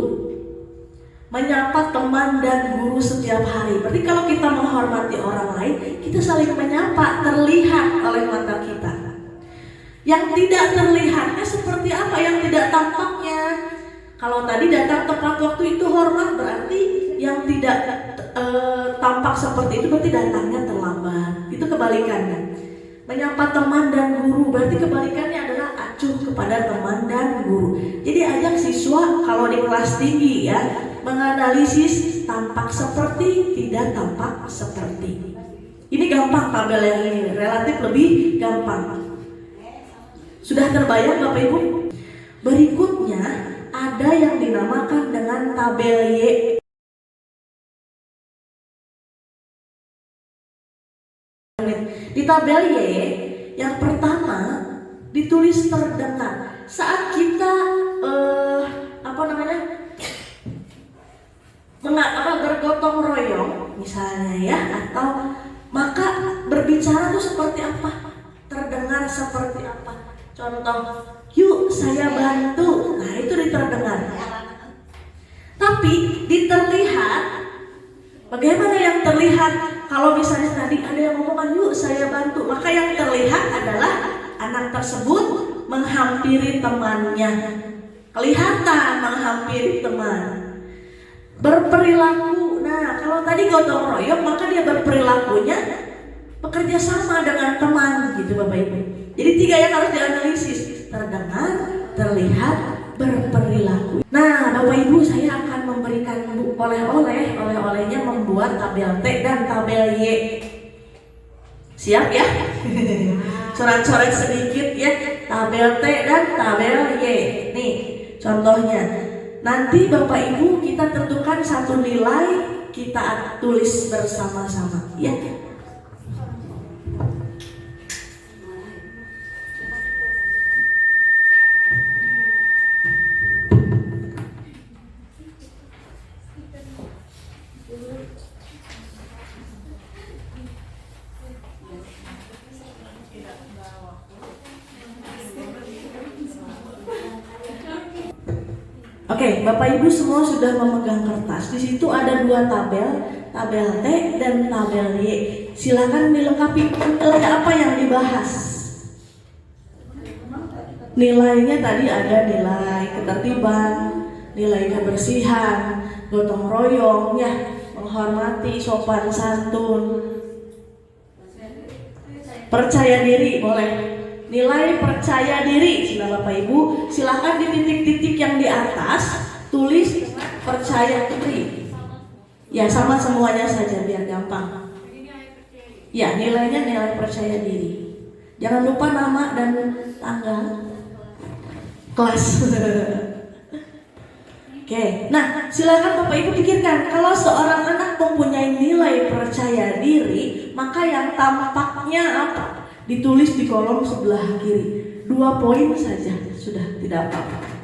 B: menyapa teman dan guru setiap hari. Berarti kalau kita menghormati orang lain, kita saling menyapa, terlihat oleh mata kita. Yang tidak terlihatnya seperti apa? Yang tidak tampaknya. Kalau tadi datang tepat waktu itu hormat, berarti yang tidak tampak seperti itu berarti datangnya terlambat. Itu kebalikannya. Menyapa teman dan guru berarti kebalikannya adalah acuh kepada teman dan guru. Jadi ajak siswa kalau di kelas tinggi ya, menganalisis tampak seperti, tidak tampak seperti. Ini gampang tabel yang ini, relatif lebih gampang. Sudah terbayang Bapak Ibu? Berikutnya ada yang dinamakan dengan tabel Y. Di tabel Y yang pertama ditulis terdengar. Saat kita bergotong royong misalnya ya, atau maka berbicara itu seperti apa? Terdengar seperti apa? Contoh, yuk saya bantu. Nah itu diterdengar. Tapi diterlihat, bagaimana yang terlihat? Kalau misalnya tadi ada yang ngomongkan yuk saya bantu, maka yang terlihat adalah anak tersebut menghampiri temannya. Kelihatan menghampiri teman. Berperilaku. Nah kalau tadi gotong royong, maka dia berperilakunya bekerja sama dengan teman gitu Bapak Ibu. Jadi 3 yang harus dianalisis: terdengar, terlihat, berperilaku. Nah Bapak Ibu, saya akan memberikan oleh-olehnya membuat tabel T dan tabel Y. Siap ya? Coret-coret sedikit ya, tabel T dan tabel Y. Nih contohnya, nanti Bapak Ibu kita tentukan satu nilai, kita tulis bersama-sama ya. Oke, Bapak Ibu semua sudah memegang kertas. Di situ ada 2 tabel, tabel T dan tabel Y. Silakan dilengkapi nilai apa yang dibahas. Nilainya tadi ada nilai ketertiban, nilai kebersihan, gotong royong, ya, menghormati, sopan santun, percaya diri, boleh. Nilai percaya diri, sila Bapak Ibu, silakan di titik-titik yang di atas tulis percaya diri. Ya sama semuanya saja biar gampang. Ya nilainya nilai percaya diri. Jangan lupa nama dan tanggal kelas. Oke, nah silakan Bapak Ibu pikirkan, kalau seorang anak mempunyai nilai percaya diri, maka yang tampaknya apa? Ditulis di kolom sebelah kiri. 2 poin saja, sudah tidak apa-apa.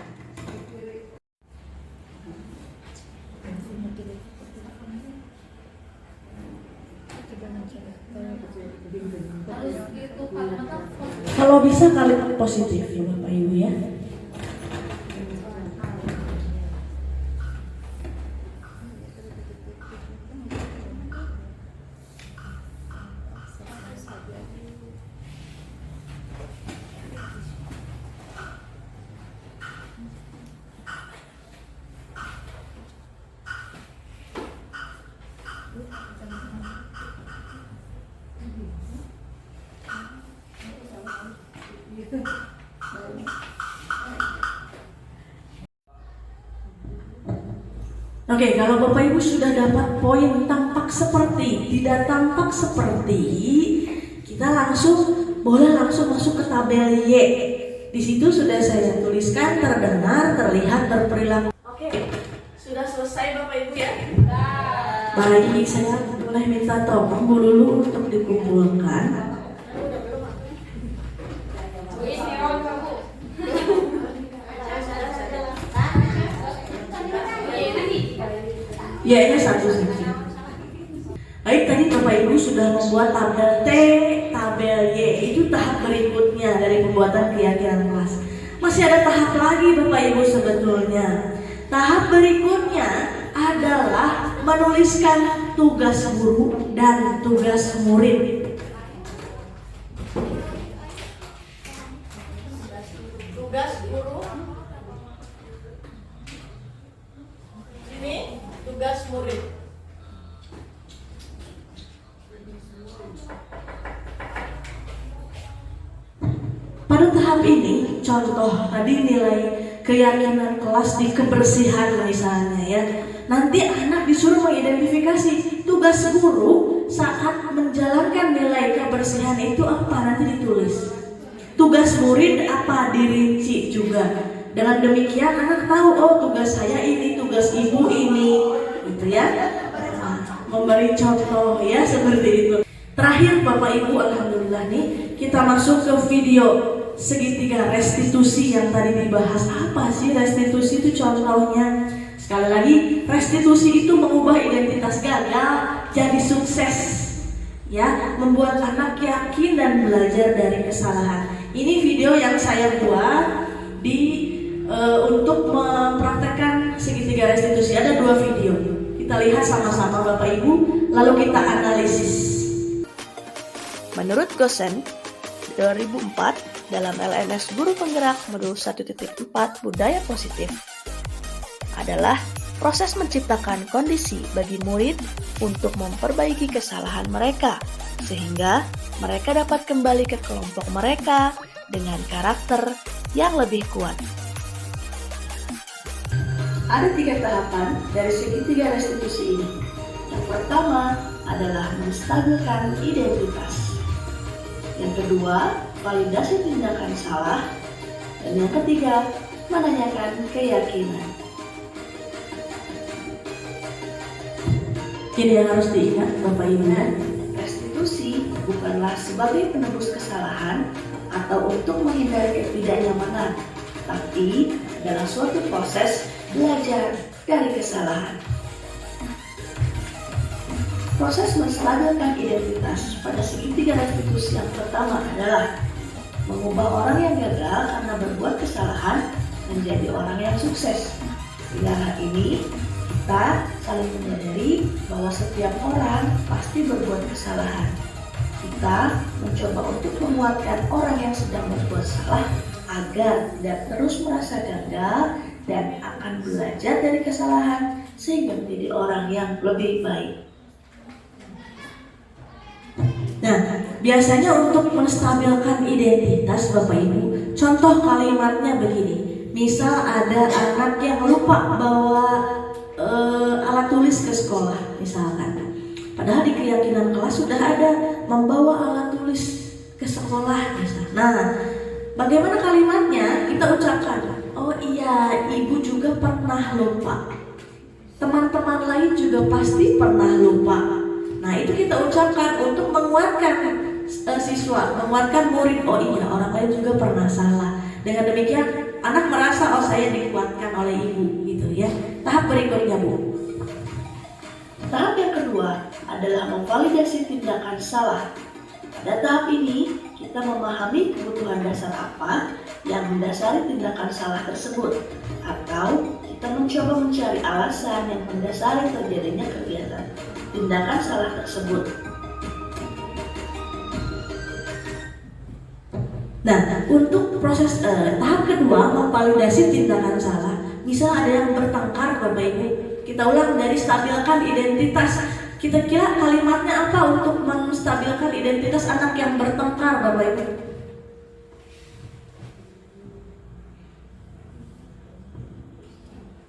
B: Kalau bisa kali positif ya Bapak Ibu ya. Oke, kalau Bapak Ibu sudah dapat poin tampak seperti, tidak tampak seperti, kita boleh langsung masuk ke tabel Y. Di situ sudah saya tuliskan terdengar, terlihat, berperilaku. Oke, sudah selesai Bapak Ibu ya? Baik, saya boleh minta tolong Bu Lulu untuk dikumpulkan. Ya, ini satu saja. Baik, tadi Bapak Ibu sudah membuat tabel T, tabel Y. Itu tahap berikutnya dari pembuatan keyakinan kelas. Masih ada tahap lagi Bapak Ibu sebetulnya. Tahap berikutnya adalah menuliskan tugas guru dan tugas murid. Tugas guru. Ini tugas murid. Pada tahap ini, contoh tadi nilai keyakinan kelas di kebersihan misalnya ya. Nanti anak disuruh mengidentifikasi tugas guru saat menjalankan nilai kebersihan itu apa, nanti ditulis. Tugas murid apa, dirinci juga. Dengan demikian anak tahu, oh tugas saya ini, tugas ibu ini, gitu ya. Memberi contoh ya seperti itu. Terakhir Bapak Ibu, alhamdulillah nih kita masuk ke video segitiga restitusi yang tadi dibahas. Apa sih restitusi itu contohnya? Sekali lagi, restitusi itu mengubah identitas gagal jadi sukses, ya, membuat anak yakin dan belajar dari kesalahan. Ini video yang saya buat untuk mempraktekkan segitiga restitusi. Ada 2 video. Kita lihat sama-sama Bapak Ibu, lalu kita analisis.
F: Menurut Gosen, 2004 dalam LMS Guru Penggerak Modul 1.4 Budaya Positif adalah proses menciptakan kondisi bagi murid untuk memperbaiki kesalahan mereka sehingga mereka dapat kembali ke kelompok mereka dengan karakter yang lebih kuat.
B: Ada 3 tahapan dari segitiga restitusi ini. Yang pertama adalah menstabilkan identitas. Yang kedua, validasi tindakan salah. Dan yang ketiga, menanyakan keyakinan. Ini yang harus diingat Bapak Ibu. Restitusi bukanlah sebagai penebus kesalahan atau untuk menghindari ketidaknyamanan, tapi dalam suatu proses belajar dari kesalahan. Proses menstabilkan identitas pada segitiga restitusi yang pertama adalah mengubah orang yang gagal karena berbuat kesalahan menjadi orang yang sukses. Dengan hal ini, kita saling menyadari bahwa setiap orang pasti berbuat kesalahan. Kita mencoba untuk menguatkan orang yang sedang berbuat salah agar tidak terus merasa gagal dan akan belajar dari kesalahan sehingga menjadi orang yang lebih baik. Nah, biasanya untuk menstabilkan identitas Bapak Ibu, contoh kalimatnya begini. Misal ada anak yang lupa bawa alat tulis ke sekolah misalkan. Padahal di keyakinan kelas sudah ada membawa alat tulis ke sekolah misalnya. Nah, bagaimana kalimatnya? Kita ucapkan, oh iya, ibu juga pernah lupa. Teman-teman lain juga pasti pernah lupa. Nah, itu kita ucapkan untuk menguatkan siswa, menguatkan murid. Oh iya, orang lain juga pernah salah. Dengan demikian, anak merasa, oh saya dikuatkan oleh ibu, gitu ya. Tahap berikutnya, Bu. Tahap yang kedua adalah memvalidasi tindakan salah. Pada tahap ini, kita memahami kebutuhan dasar apa yang mendasari tindakan salah tersebut, atau kita mencoba mencari alasan yang mendasari terjadinya kegiatan tindakan salah tersebut. Nah, untuk proses tahap kedua, memvalidasi tindakan salah. Misal ada yang bertengkar Bapak Ibu, kita ulang dari stabilkan identitas. Kita kira kalimatnya apa untuk menstabilkan identitas anak yang bertengkar, Bapak Ibu?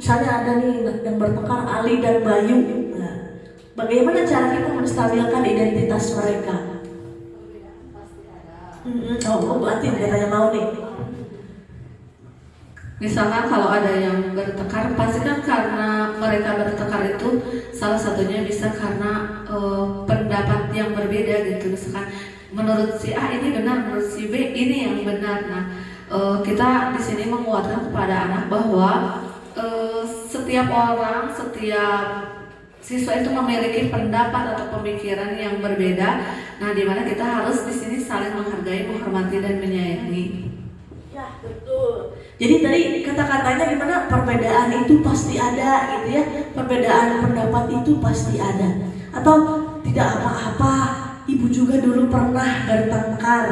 B: Misalnya ada nih yang bertengkar Ali dan Bayu. Nah, bagaimana cara kita menstabilkan identitas mereka? Oh, Bu Atin katanya mau nih.
C: Misalkan kalau ada yang bertengkar, pasti kan karena mereka bertengkar itu salah satunya bisa karena pendapat yang berbeda gitu. Misalkan menurut si A ini benar, menurut si B ini yang benar. Nah, kita di sini menguatkan kepada anak bahwa setiap orang, setiap siswa itu memiliki pendapat atau pemikiran yang berbeda. Nah, di mana kita harus di sini saling menghargai, menghormati dan menyayangi.
B: Ya, betul. Jadi tadi kata-katanya gimana? Perbedaan itu pasti ada, gitu ya. Perbedaan pendapat itu pasti ada. Atau tidak apa-apa, ibu juga dulu pernah bertengkar.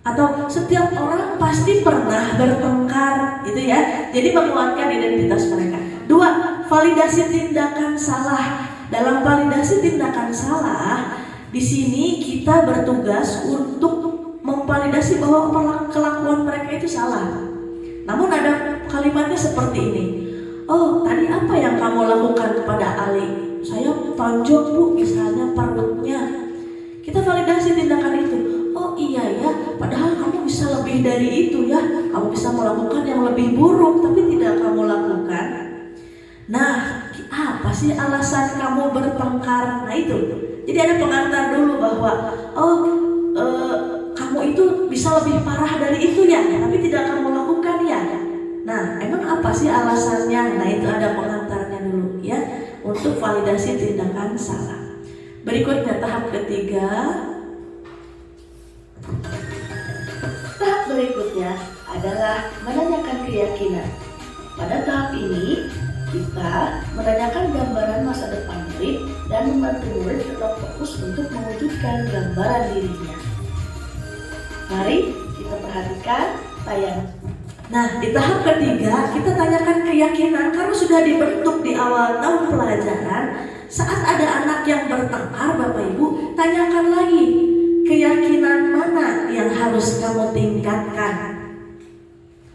B: Atau setiap orang pasti pernah bertengkar, gitu ya. Jadi menguatkan identitas mereka. 2, validasi tindakan salah. Dalam validasi tindakan salah, di sini kita bertugas untuk memvalidasi bahwa kelakuan mereka itu salah. Namun ada kalimatnya seperti ini. Oh, tadi apa yang kamu lakukan kepada Ali? Saya tonjok, Bu, misalnya perutnya. Kita validasi tindakan itu. Oh iya ya, padahal kamu bisa lebih dari itu ya. Kamu bisa melakukan yang lebih buruk, tapi tidak kamu lakukan. Nah, apa sih alasan kamu bertengkar? Nah itu. Jadi ada pengantar dulu bahwa kamu itu bisa lebih parah dari itu ya, tapi tidak kamu lakukan ya. Nah, emang apa sih alasannya? Nah, itu ada pengantarnya dulu ya, untuk validasi tindakan salah. Berikutnya tahap ketiga.
F: Tahap berikutnya adalah menanyakan keyakinan. Pada tahap ini, kita menanyakan gambaran masa depan murid dan membantu murid tetap fokus untuk mewujudkan gambaran dirinya. Mari kita perhatikan tayangan.
B: Nah, di tahap ketiga kita tanyakan keyakinan karena sudah dibentuk di awal tahun pelajaran. Saat ada anak yang bertengkar, Bapak Ibu, tanyakan lagi keyakinan mana yang harus kamu tingkatkan.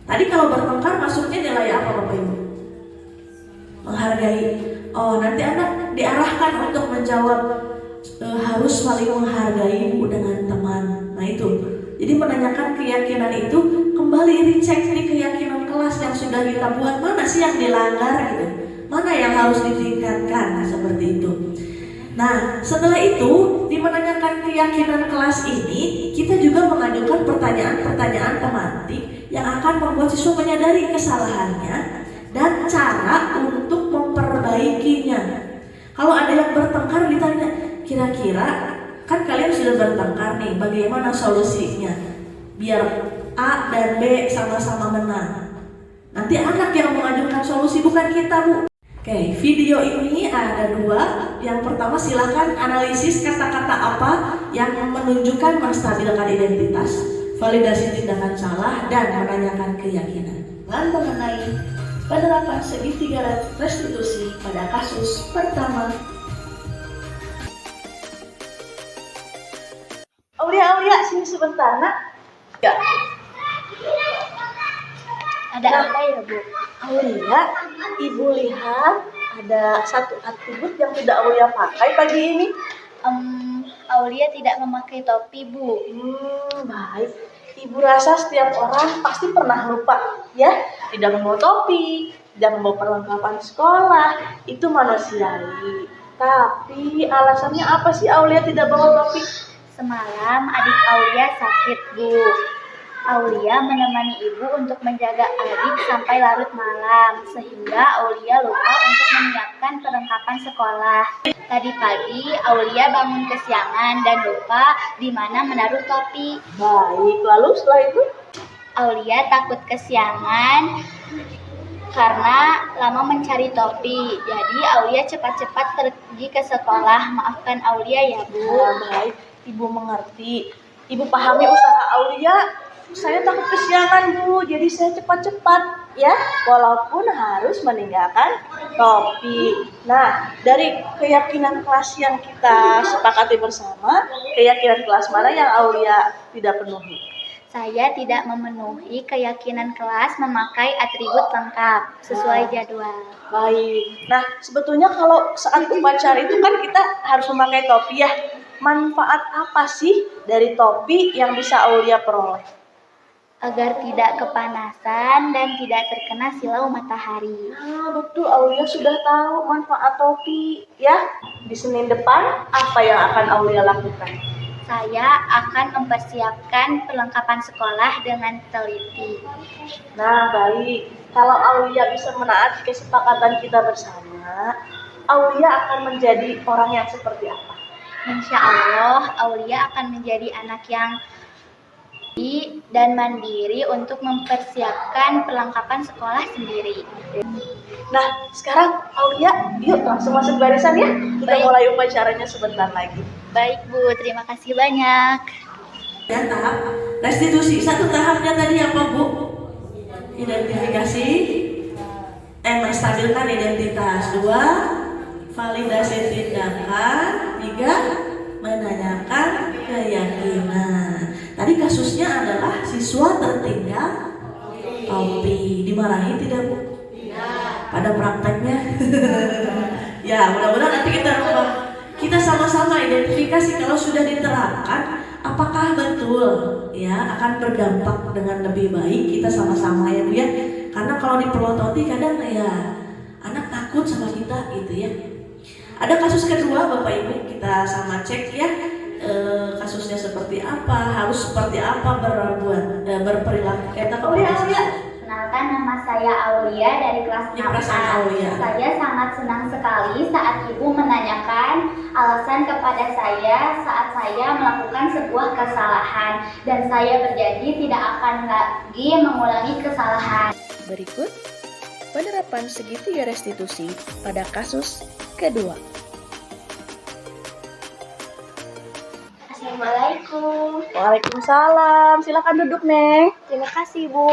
B: Tadi kalau bertengkar masuknya nilai apa, Bapak Ibu? Menghargai. Oh, nanti anak diarahkan untuk menjawab harus saling menghargai dengan teman. Nah itu. Jadi menanyakan keyakinan itu kembali dicek di keyakinan kelas yang sudah kita buat, mana sih yang dilanggar gitu, mana yang harus ditingkatkan, seperti itu. Nah setelah itu di menanyakan keyakinan kelas ini kita juga mengajukan pertanyaan-pertanyaan pemantik yang akan membuat siswa menyadari kesalahannya dan cara untuk memperbaikinya. Kalau ada yang bertengkar ditanya, kira-kira kan kalian sudah bertengkar nih, bagaimana solusinya biar A dan B sama-sama menang? Nanti anak yang mengajukan solusi, bukan kita, Bu. Oke, video ini ada 2. Yang pertama silahkan analisis kata-kata apa yang menunjukkan menstabilkan identitas, validasi tindakan salah, dan menanyakan keyakinan.
F: Dan mengenai penerapan segitiga restitusi pada kasus pertama.
B: Aulia, sini sebentar, Nak. Ya.
G: Ada apa ya, Bu?
B: Aulia, Ibu lihat ada satu atribut yang tidak Aulia pakai pagi ini.
G: Aulia tidak memakai topi, Bu.
B: Baik. Ibu rasa setiap orang pasti pernah lupa, ya. Tidak membawa topi, tidak membawa perlengkapan sekolah, itu manusiawi. Tapi alasannya apa sih Aulia tidak bawa topi?
G: Semalam adik Aulia sakit, Bu. Aulia menemani ibu untuk menjaga adik sampai larut malam, sehingga Aulia lupa untuk menyiapkan perlengkapan sekolah. Tadi pagi Aulia bangun kesiangan dan lupa di mana menaruh topi.
B: Baik, lalu setelah itu?
G: Aulia takut kesiangan karena lama mencari topi. Jadi Aulia cepat-cepat pergi ke sekolah. Maafkan Aulia ya, Bu.
B: Baik, Ibu mengerti. Ibu pahami usaha Aulia.
F: Saya takut kesiangan Bu, jadi saya cepat-cepat ya, walaupun harus meninggalkan topi. Nah, dari keyakinan kelas yang kita sepakati bersama, keyakinan kelas mana yang Aulia tidak penuhi?
G: Saya tidak memenuhi keyakinan kelas memakai atribut lengkap sesuai jadwal.
F: Baik. Nah, sebetulnya kalau saat upacara itu kan kita harus memakai topi ya. Manfaat apa sih dari topi yang bisa Aulia peroleh?
G: Agar tidak kepanasan dan tidak terkena silau matahari.
F: Nah, betul, Aulia sudah tahu manfaat topi ya. Di Senin depan, apa yang akan Aulia lakukan?
G: Saya akan mempersiapkan perlengkapan sekolah dengan teliti.
F: Nah, baik. Kalau Aulia bisa menaati kesepakatan kita bersama, Aulia akan menjadi orang yang seperti apa?
G: Insya Allah, Aulia akan menjadi anak yang dan mandiri untuk mempersiapkan perlengkapan sekolah sendiri.
F: Nah, sekarang Aulia, yuk langsung masuk barisan ya. Kita
G: Baik.
F: mulai upacaranya sebentar lagi.
G: Baik Bu, terima kasih banyak.
B: Ya, tahap restitusi. Satu tahapnya tadi apa Bu? Identifikasi, menstabilkan identitas. 2, validasi tindakan. 3, menanyakan keyakinan. Tadi kasusnya adalah siswa tertinggal topi. Dimarahi tidak Bu? Pada prakteknya. Ya, mudah-mudahan nanti kita sama-sama identifikasi kalau sudah diterapkan apakah betul ya akan berdampak dengan lebih baik. Kita sama-sama ya Bu ya. Karena kalau dipelototi kadang ya anak takut sama kita gitu ya. Ada kasus kedua Bapak Ibu, kita sama cek ya. Kasusnya seperti apa, harus seperti apa berperilaku kita kepada siswa.
G: Kenalkan, nama saya Aulia dari kelas
B: Ya, perasaan
G: 6A.
B: Aulia.
G: Saya sangat senang sekali saat Ibu menanyakan alasan kepada saya saat saya melakukan sebuah kesalahan. Dan saya berjanji tidak akan lagi mengulangi kesalahan.
F: Berikut penerapan segitiga restitusi pada kasus kedua.
G: Assalamualaikum.
F: Waalaikumsalam. Silakan duduk, Neng.
G: Terima kasih Bu.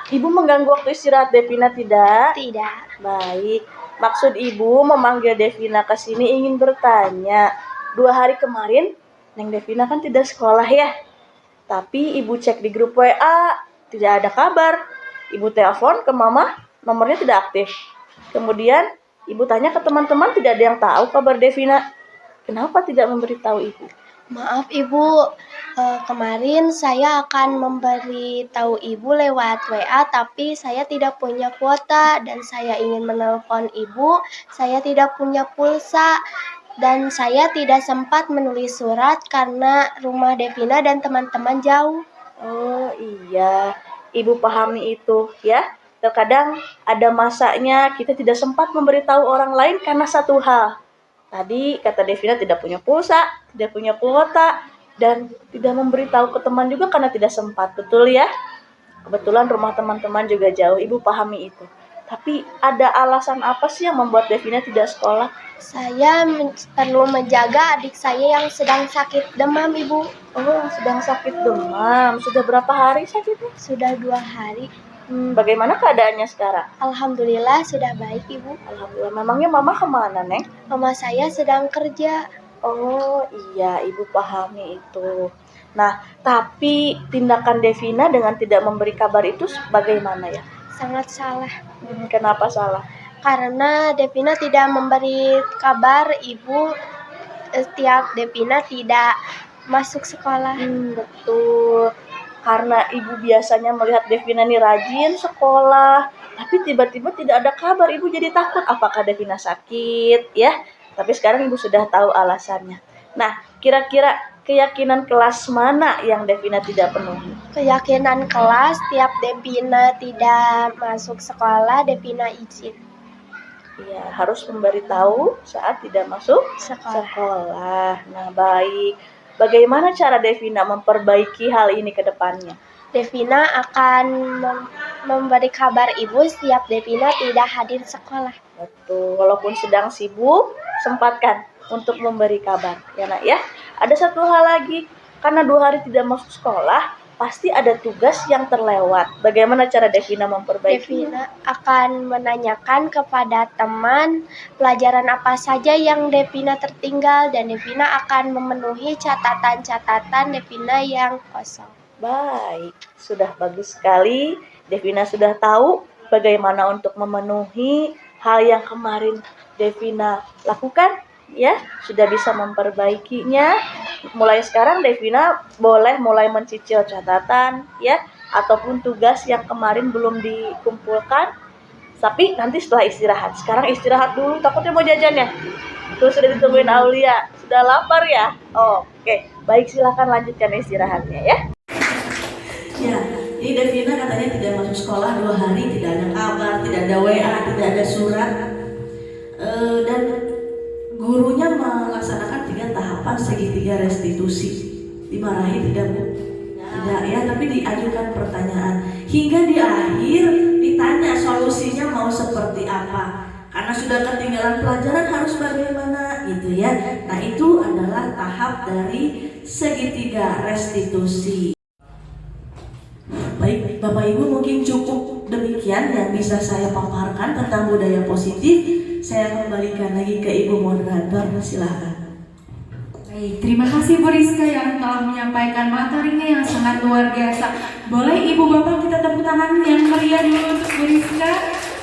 F: Ibu mengganggu waktu istirahat Devina tidak?
G: Tidak.
F: Baik. Maksud Ibu memanggil Devina ke sini ingin bertanya. 2 hari kemarin, Neng Devina kan tidak sekolah ya. Tapi Ibu cek di grup WA, tidak ada kabar. Ibu telepon ke Mama, nomornya tidak aktif. Kemudian Ibu tanya ke teman-teman, tidak ada yang tahu kabar Devina. Kenapa tidak memberitahu Ibu?
H: Maaf Ibu, kemarin saya akan memberitahu Ibu lewat WA, tapi saya tidak punya kuota dan saya ingin menelpon Ibu, saya tidak punya pulsa dan saya tidak sempat menulis surat karena rumah Devina dan teman-teman jauh.
F: Oh iya, Ibu pahami itu ya. Terkadang ada masanya kita tidak sempat memberitahu orang lain karena satu hal. Tadi kata Devina tidak punya pulsa, tidak punya kuota, dan tidak memberitahu ke teman juga karena tidak sempat. Betul ya? Kebetulan rumah teman-teman juga jauh, Ibu pahami itu. Tapi ada alasan apa sih yang membuat Devina tidak sekolah?
H: Saya perlu menjaga adik saya yang sedang sakit demam Ibu.
F: Oh, sedang sakit demam. Sudah berapa hari sakitnya?
H: Sudah 2 hari.
F: Bagaimana keadaannya sekarang?
H: Alhamdulillah sudah baik Ibu.
F: Alhamdulillah. Memangnya Mama kemana, Neng?
H: Mama saya sedang kerja.
F: Oh iya, Ibu pahami itu. Nah, tapi tindakan Devina dengan tidak memberi kabar itu bagaimana ya?
H: Sangat salah.
F: Kenapa salah?
H: Karena Devina tidak memberi kabar Ibu setiap Devina tidak masuk sekolah.
F: Betul. Karena Ibu biasanya melihat Devina ini rajin sekolah, tapi tiba-tiba tidak ada kabar, Ibu jadi takut apakah Devina sakit ya. Tapi sekarang Ibu sudah tahu alasannya. Nah, kira-kira keyakinan kelas mana yang Devina tidak penuhi?
H: Keyakinan kelas tiap Devina tidak masuk sekolah, Devina izin.
F: Iya, harus memberitahu saat tidak masuk sekolah. Nah, baik. Bagaimana cara Devina memperbaiki hal ini ke depannya?
H: Devina akan memberi kabar Ibu setiap Devina tidak hadir sekolah.
F: Betul, walaupun sedang sibuk, sempatkan untuk memberi kabar. Ya Nak ya. Ada satu hal lagi, karena 2 hari tidak masuk sekolah, pasti ada tugas yang terlewat. Bagaimana cara Devina memperbaiki?
H: Devina akan menanyakan kepada teman pelajaran apa saja yang Devina tertinggal dan Devina akan memenuhi catatan-catatan Devina yang kosong.
F: Baik, sudah bagus sekali. Devina sudah tahu bagaimana untuk memenuhi hal yang kemarin Devina lakukan, ya, sudah bisa memperbaikinya. Mulai sekarang Devina boleh mulai mencicil catatan, ya, ataupun tugas yang kemarin belum dikumpulkan. Tapi nanti setelah istirahat. Sekarang istirahat dulu, takutnya mau jajan ya. Tuh sudah ditungguin Aulia, sudah lapar ya? Oke, baik, silahkan lanjutkan istirahatnya ya.
B: Ya, ini Devina katanya tidak masuk sekolah 2 hari, tidak ada kabar, tidak ada WA, tidak ada surat. Dan gurunya melaksanakan 3 tahapan segitiga restitusi. Dimarahi tidak, Bu? Tidak ya, tapi diajukan pertanyaan. Hingga di akhir ditanya solusinya mau seperti apa. Karena sudah ketinggalan pelajaran harus bagaimana gitu ya. Nah, itu adalah tahap dari segitiga restitusi. Baik, Bapak Ibu, mungkin cukup demikian yang bisa saya paparkan tentang budaya positif. Saya kembalikan lagi ke Ibu moderator, silahkan.
A: Baik, terima kasih Bu Rizka yang telah menyampaikan materinya yang sangat luar biasa. Boleh Ibu Bapak kita tepuk tangan yang meriah dulu untuk Bu Rizka.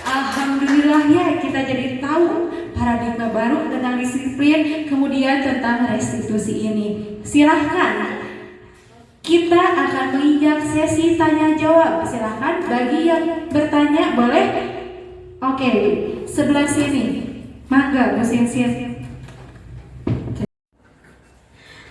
A: Alhamdulillah ya, kita jadi tahu paradigma baru tentang disiplin, kemudian tentang restitusi ini. Silahkan, kita akan menginjak sesi tanya jawab. Silahkan bagi yang bertanya boleh. Oke, sebelah sini. Mangga Bu Sinsin.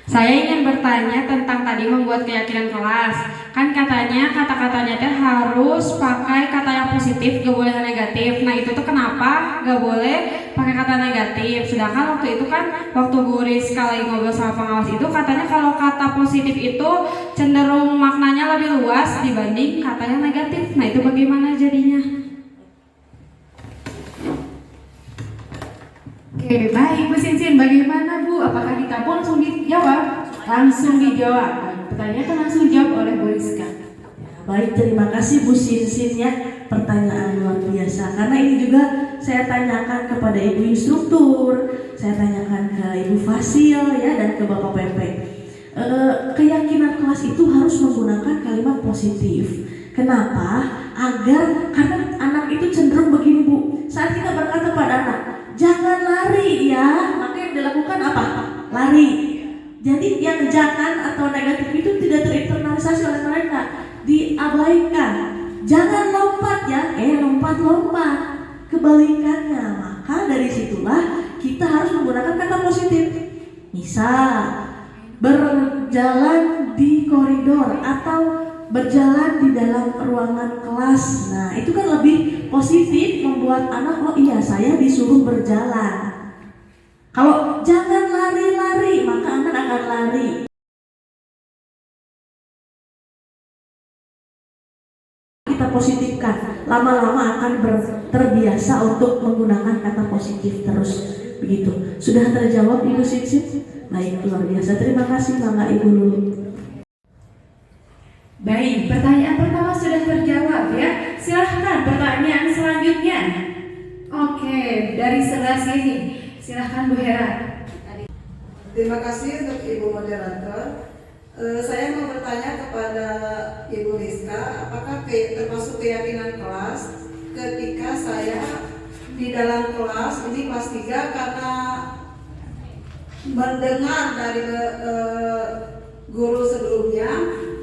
I: Saya ingin bertanya tentang tadi membuat keyakinan kelas. Kan katanya kata-katanya teh harus pakai kata yang positif, gak boleh negatif. Nah itu tuh kenapa gak boleh pakai kata negatif? Sedangkan waktu itu kan waktu Bu Rizka lagi ngobrol sama pengawas itu katanya kalau kata positif itu cenderung maknanya lebih luas dibanding kata yang negatif. Nah itu bagaimana jadinya?
A: Oke, baik Bu Sinsin, bagaimana Bu? Apakah kita pun langsung dijawab? Langsung dijawab. Pertanyaan kan langsung dijawab oleh Bu Rizka.
B: Baik, terima kasih Bu Sinsin ya, pertanyaan luar biasa. Karena ini juga saya tanyakan kepada Ibu Instruktur, saya tanyakan ke Ibu Fasil ya, dan ke Bapak PP. Keyakinan kelas itu harus menggunakan kalimat positif. Kenapa? Karena anak itu cenderung begini Bu, saat kita berkata pada anak, jangan lari ya, maka yang dilakukan apa? Lari. Jadi yang jangan atau negatif itu tidak terinternalisasi oleh mereka, diabaikan. Jangan lompat ya, lompat. Kebalikannya, maka dari situlah kita harus menggunakan kata positif. Misal, berjalan di koridor atau berjalan di dalam ruangan kelas. Nah, itu kan lebih positif, membuat anak, oh iya saya disuruh berjalan. Kalau jangan lari-lari, maka anak akan lari. Kita positifkan, lama-lama akan terbiasa untuk menggunakan kata positif terus. Begitu. Sudah terjawab Ibu Sinsin? Baik, luar biasa. Terima kasih Mama Ibu Lulu.
A: Baik, pertanyaan pertama sudah terjawab ya. Silahkan pertanyaan selanjutnya. Oke, dari sebelah sini. Silahkan Bu Hera.
D: Terima kasih untuk Ibu Moderator. Saya mau bertanya kepada Ibu Rizka, apakah termasuk keyakinan kelas ketika saya di dalam kelas, ini kelas 3, karena mendengar dari guru sebelumnya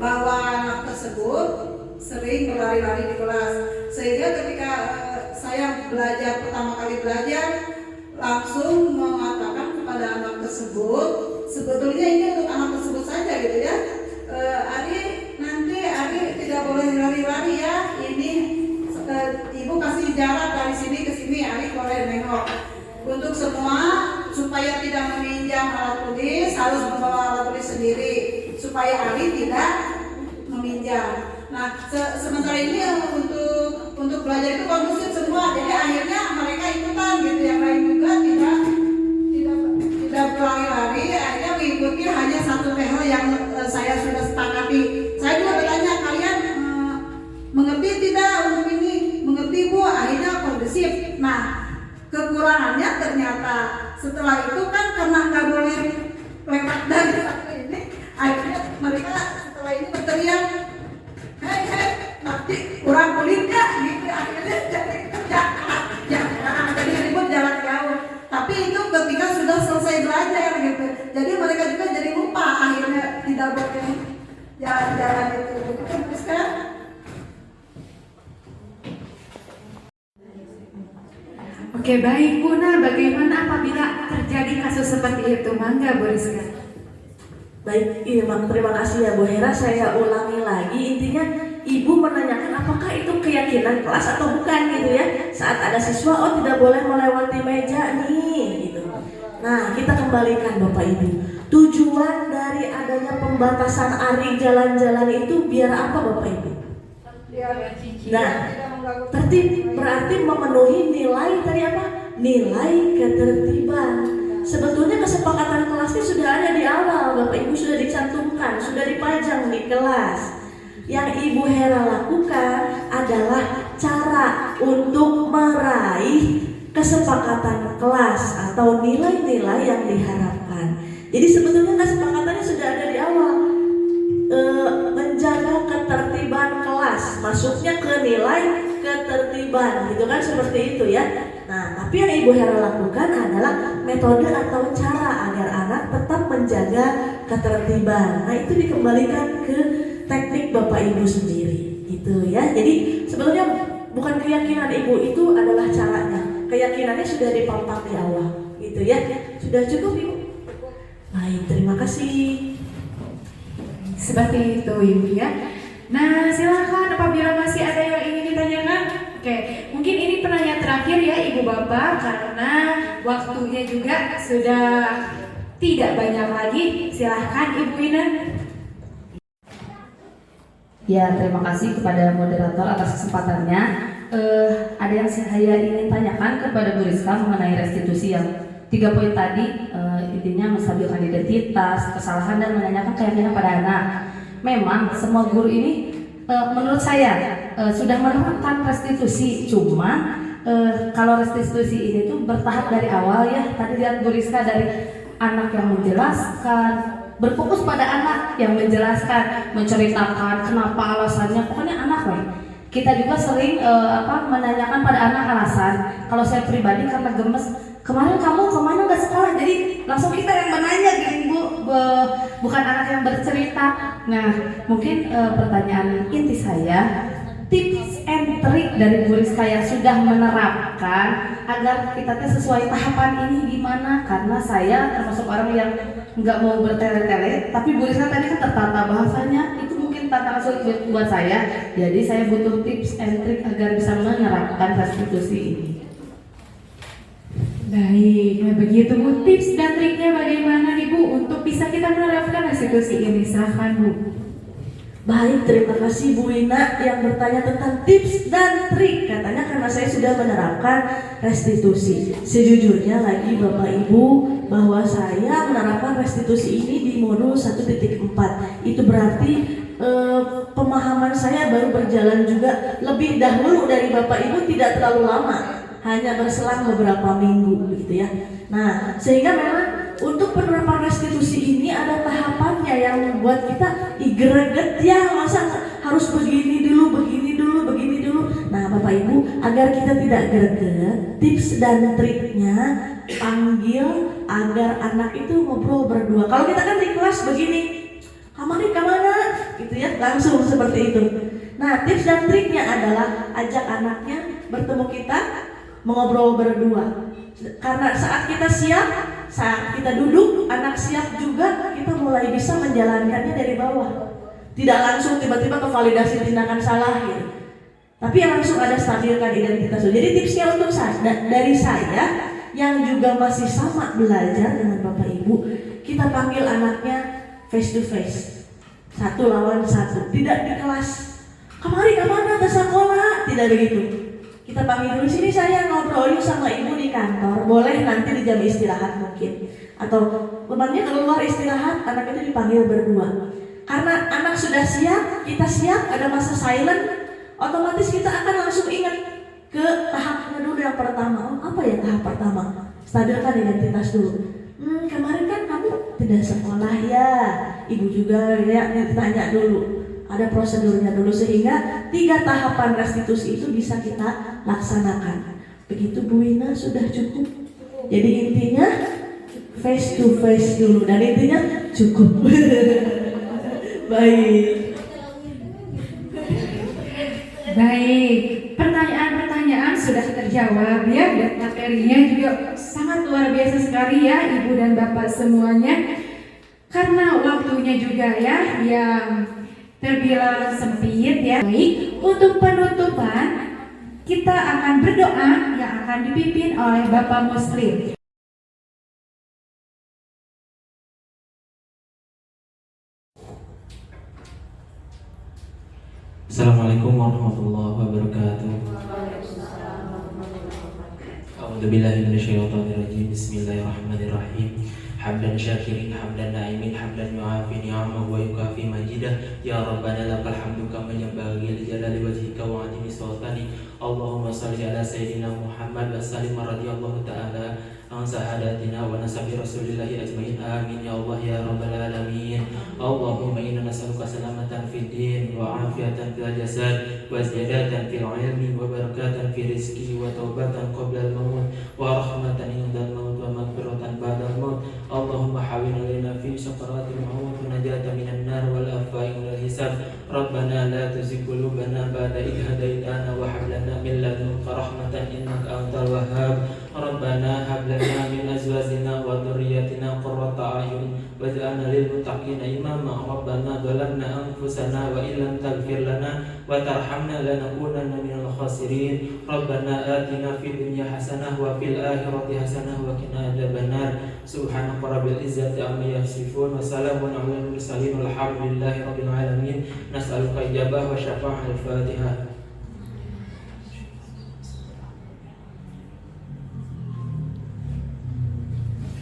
D: bahwa anak tersebut sering berlari-lari di kelas, sehingga ketika saya belajar pertama kali belajar langsung mengatakan kepada anak tersebut, sebetulnya ini untuk anak tersebut saja gitu ya, Ari tidak boleh lari-lari ya, ini ibu kasih jarak dari sini ke sini, Ari boleh nengok. Untuk semua supaya tidak meminjam alat tulis harus membawa alat tulis sendiri supaya Ari tidak meminjam. Nah, sementara ini untuk belajar itu kondusif semua, jadi akhirnya mereka ikutan gitu, yang lain juga tidak berlari-lari, akhirnya mengikuti hanya satu hal yang saya sudah sepakati. Saya juga bertanya Akhirnya mereka setelah ini berteriak, hei, nanti kurang kulit ya, gitu. Akhirnya jadi ribut jalan jauh. Tapi itu ketika sudah selesai belajar gitu. Jadi mereka juga jadi lupa akhirnya tidak boleh jalan-jalan itu. Begitu, Mister?
A: Oke, baik Bu. Nah, bagaimana apabila terjadi kasus seperti itu? Mangga Bu Rizka.
B: Baik, terima kasih ya Bu Hera. Saya ulangi lagi, intinya Ibu menanyakan apakah itu keyakinan kelas atau bukan gitu ya. Saat ada siswa, oh tidak boleh melewati meja nih gitu. Nah, kita kembalikan Bapak Ibu. Tujuan dari adanya pembatasan aring jalan-jalan itu biar apa Bapak Ibu? Nah, tertib berarti memenuhi nilai tadi apa? Nilai ketertiban. Sebetulnya kesepakatan kelasnya sudah ada di awal, Bapak Ibu sudah dicantumkan, sudah dipajang di kelas. Yang Ibu Hera lakukan adalah cara untuk meraih kesepakatan kelas atau nilai-nilai yang diharapkan. Jadi sebetulnya kesepakatannya sudah ada di awal. Menjaga ketertiban kelas, masuknya ke nilai ketertiban, gitu kan, seperti itu ya. Nah, tapi yang Ibu Hera lakukan adalah metode atau cara agar anak tetap menjaga ketertiban. Nah, itu dikembalikan ke teknik Bapak Ibu sendiri, gitu ya. Jadi sebetulnya bukan keyakinan Ibu, itu adalah caranya. Keyakinannya sudah dipampak di awal, gitu ya. Sudah cukup Ibu? Baik, terima kasih.
A: Seperti itu Ibu ya. Nah, silakan apabila masih ada yang ingin ditanyakan. Oke, mungkin ini penanya terakhir ya Ibu Bapak, karena waktunya juga sudah tidak banyak lagi. Silahkan Ibu Ina.
C: Ya, terima kasih kepada moderator atas kesempatannya. Ada yang saya ingin tanyakan kepada Bu Rizka mengenai restitusi yang 3 poin tadi, intinya menstabilkan identitas, kesalahan, dan menanyakan keyakinan pada anak. Memang semua guru ini menurut saya sudah menerapkan restitusi, cuma kalau restitusi ini tuh bertahap dari awal ya. Tadi lihat Bu Rizka dari anak yang menjelaskan, berfokus pada anak yang menjelaskan, menceritakan kenapa alasannya, pokoknya anak lah. Kita juga sering menanyakan pada anak alasan. Kalau saya pribadi karena gemes, kemarin kamu kemana nggak sekolah, jadi langsung kita yang menanya gitu Bu, bukan anak yang bercerita. Nah, mungkin pertanyaan inti saya, tips and trik dari Bu Rizka yang sudah menerapkan agar kita sesuai tahapan ini gimana? Karena saya termasuk orang yang nggak mau bertele-tele, tapi Bu Rizka tadi kan tertata bahasanya, itu mungkin tantangan sulit buat saya. Jadi saya butuh tips and trik agar bisa menerapkan restitusi ini.
A: Baik, nah begitu Bu, tips dan triknya bagaimana nih Bu untuk bisa kita menerapkan restitusi ini? Silahkan Bu.
B: Baik, terima kasih Bu Ina yang bertanya tentang tips dan trik. Katanya karena saya sudah menerapkan restitusi. Sejujurnya lagi Bapak Ibu, bahwa saya menerapkan restitusi ini di modul 1.4. Itu berarti pemahaman saya baru berjalan juga lebih dahulu dari Bapak Ibu, tidak terlalu lama, hanya berselang beberapa minggu gitu ya. Nah, sehingga memang untuk penerapan restitusi ini ada tahapannya yang membuat kita greget ya, masa harus begini dulu, begini dulu, begini dulu. Nah, Bapak Ibu, agar kita tidak greget, tips dan triknya panggil agar anak itu ngobrol berdua. Kalau kita kan di kelas begini, kemana gitu ya, langsung seperti itu. Nah, tips dan triknya adalah ajak anaknya bertemu kita, mengobrol berdua. Karena saat kita siap, saat kita duduk, anak siap juga, kita mulai bisa menjalankannya dari bawah. Tidak langsung tiba-tiba ke validasi tindakan salah gitu. Tapi yang langsung ada stabilkan identitas. Jadi tipsnya untuk dari saya yang juga masih sama belajar dengan Bapak Ibu, kita panggil anaknya face to face, 1 lawan 1, tidak di kelas. Kemarin kemana ke sekolah? Tidak begitu. Kita panggil dulu, sini saya ngobrol yuk sama ibu di kantor. Boleh nanti di jam istirahat mungkin. Atau temannya keluar istirahat, anak itu dipanggil berdua. Karena anak sudah siap, kita siap, ada masa silent, otomatis kita akan langsung ingat ke tahapnya dulu yang pertama. Apa ya tahap pertama? Stabilkan identitas dulu. Kemarin kan kamu tidak sekolah ya. ibu juga ya ditanya dulu. Ada prosedurnya dulu sehingga 3 tahapan restitusi itu bisa kita laksanakan. Begitu Bu Wina, sudah cukup. Jadi intinya face to face dulu dan intinya cukup. Baik.
A: Baik, pertanyaan-pertanyaan sudah terjawab ya, dan materinya juga sangat luar biasa sekali ya Ibu dan Bapak semuanya. Karena waktunya juga ya yang terbilang sempit ya. Baik, untuk penutupan kita akan berdoa yang akan dipimpin oleh Bapak Muslim.
J: Assalamualaikum warahmatullahi wabarakatuh. A'udzubillahi minasyaitonir rajim. Bismillahirrahmanirrahim. Hamdan syakirin, hamdan na'imin, hamdan yu'afi ni'amahu wa yukafi majidah. Ya Rabbana lakal hamdu kama yanbaghi li jalali wajhika wa 'azimi sultanik. Allahumma shalli ala sayyidina Muhammad wa sallim radhiyallahu ta'ala an sahadatina wa nasabi rasulillahi ajmain. Amin ya Allah ya rabbal alamin. Allahumma inna nas'aluka salamatan fid din wa afiyatan fil jasad wa ziyadatan fil ilmi wa barakatan fil rizqi wa taubatan qabla al-maut wa rahmatan indal maut wa maghfiratan ba'dal maut. Allahumma hawwin alaina fi sakaratil maut wa najatan minan nar wal afwa'i wal hisab. Rabbana la tuzigh qulubana ba'da idh hadaitana wa hab lana min ladunka rahmatan innaka antal wahhab. Rabbana hab lana min azwajina wa dhurriyyatina qurrata a'yun waj'alna lil muttaqina imama. Rabbana zalamna anfusana wa illam taghfir lana wa tarhamna lanakunanna minal khasirin. Rabbana atina fid dunya hasanah wa fil akhirati hasanah wa qina adzabannar. Subhanaka rabbil izzati amma yasifun wa salamun alal mursalin walhamdulillahi rabbil alamin. Nas'aluka ijabah wa syafa'ah. Al-Fatihah.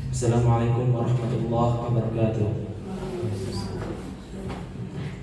J: Assalamualaikum warahmatullahi wabarakatuh.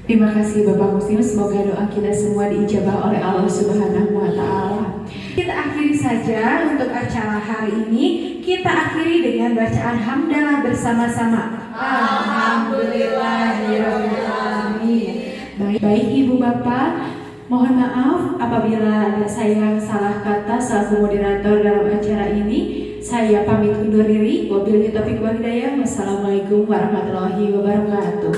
A: Terima kasih Bapak Muslim, semoga doa kita semua diijabah oleh Allah Subhanahu wa Ta'ala. Kita akhiri saja untuk acara hari ini. Kita akhiri dengan bacaan hamdalah bersama-sama. Alhamdulillahirabbil alamin. Baik Ibu Bapak, mohon maaf apabila ada saya yang salah kata selaku moderator dalam acara ini. Saya pamit undur diri. Wabillahi taufiq wal hidayah. Wassalamualaikum warahmatullahi wabarakatuh.